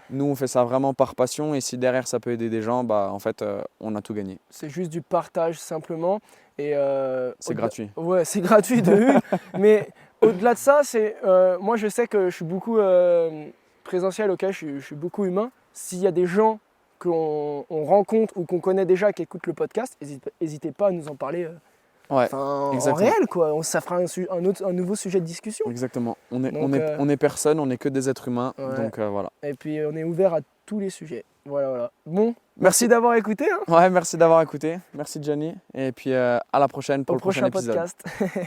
Nous, on fait ça vraiment par passion et si derrière ça peut aider des gens, en fait, on a tout gagné. C'est juste du partage simplement. Et c'est gratuit. Ouais, c'est gratuit de une. Mais au-delà de ça, moi je sais que je suis beaucoup présentiel, ok, je suis beaucoup humain. S'il y a des gens qu'on rencontre ou qu'on connaît déjà qui écoutent le podcast, n'hésitez pas à nous en parler en réel, quoi. Ça fera un nouveau sujet de discussion. Exactement. On est personne, on n'est que des êtres humains. Ouais. Donc voilà. Et puis on est ouvert à tous les sujets. Voilà. Bon, merci d'avoir écouté. Hein. Ouais, merci d'avoir écouté. Merci Johnny. Et puis à la prochaine pour le prochain podcast. épisode.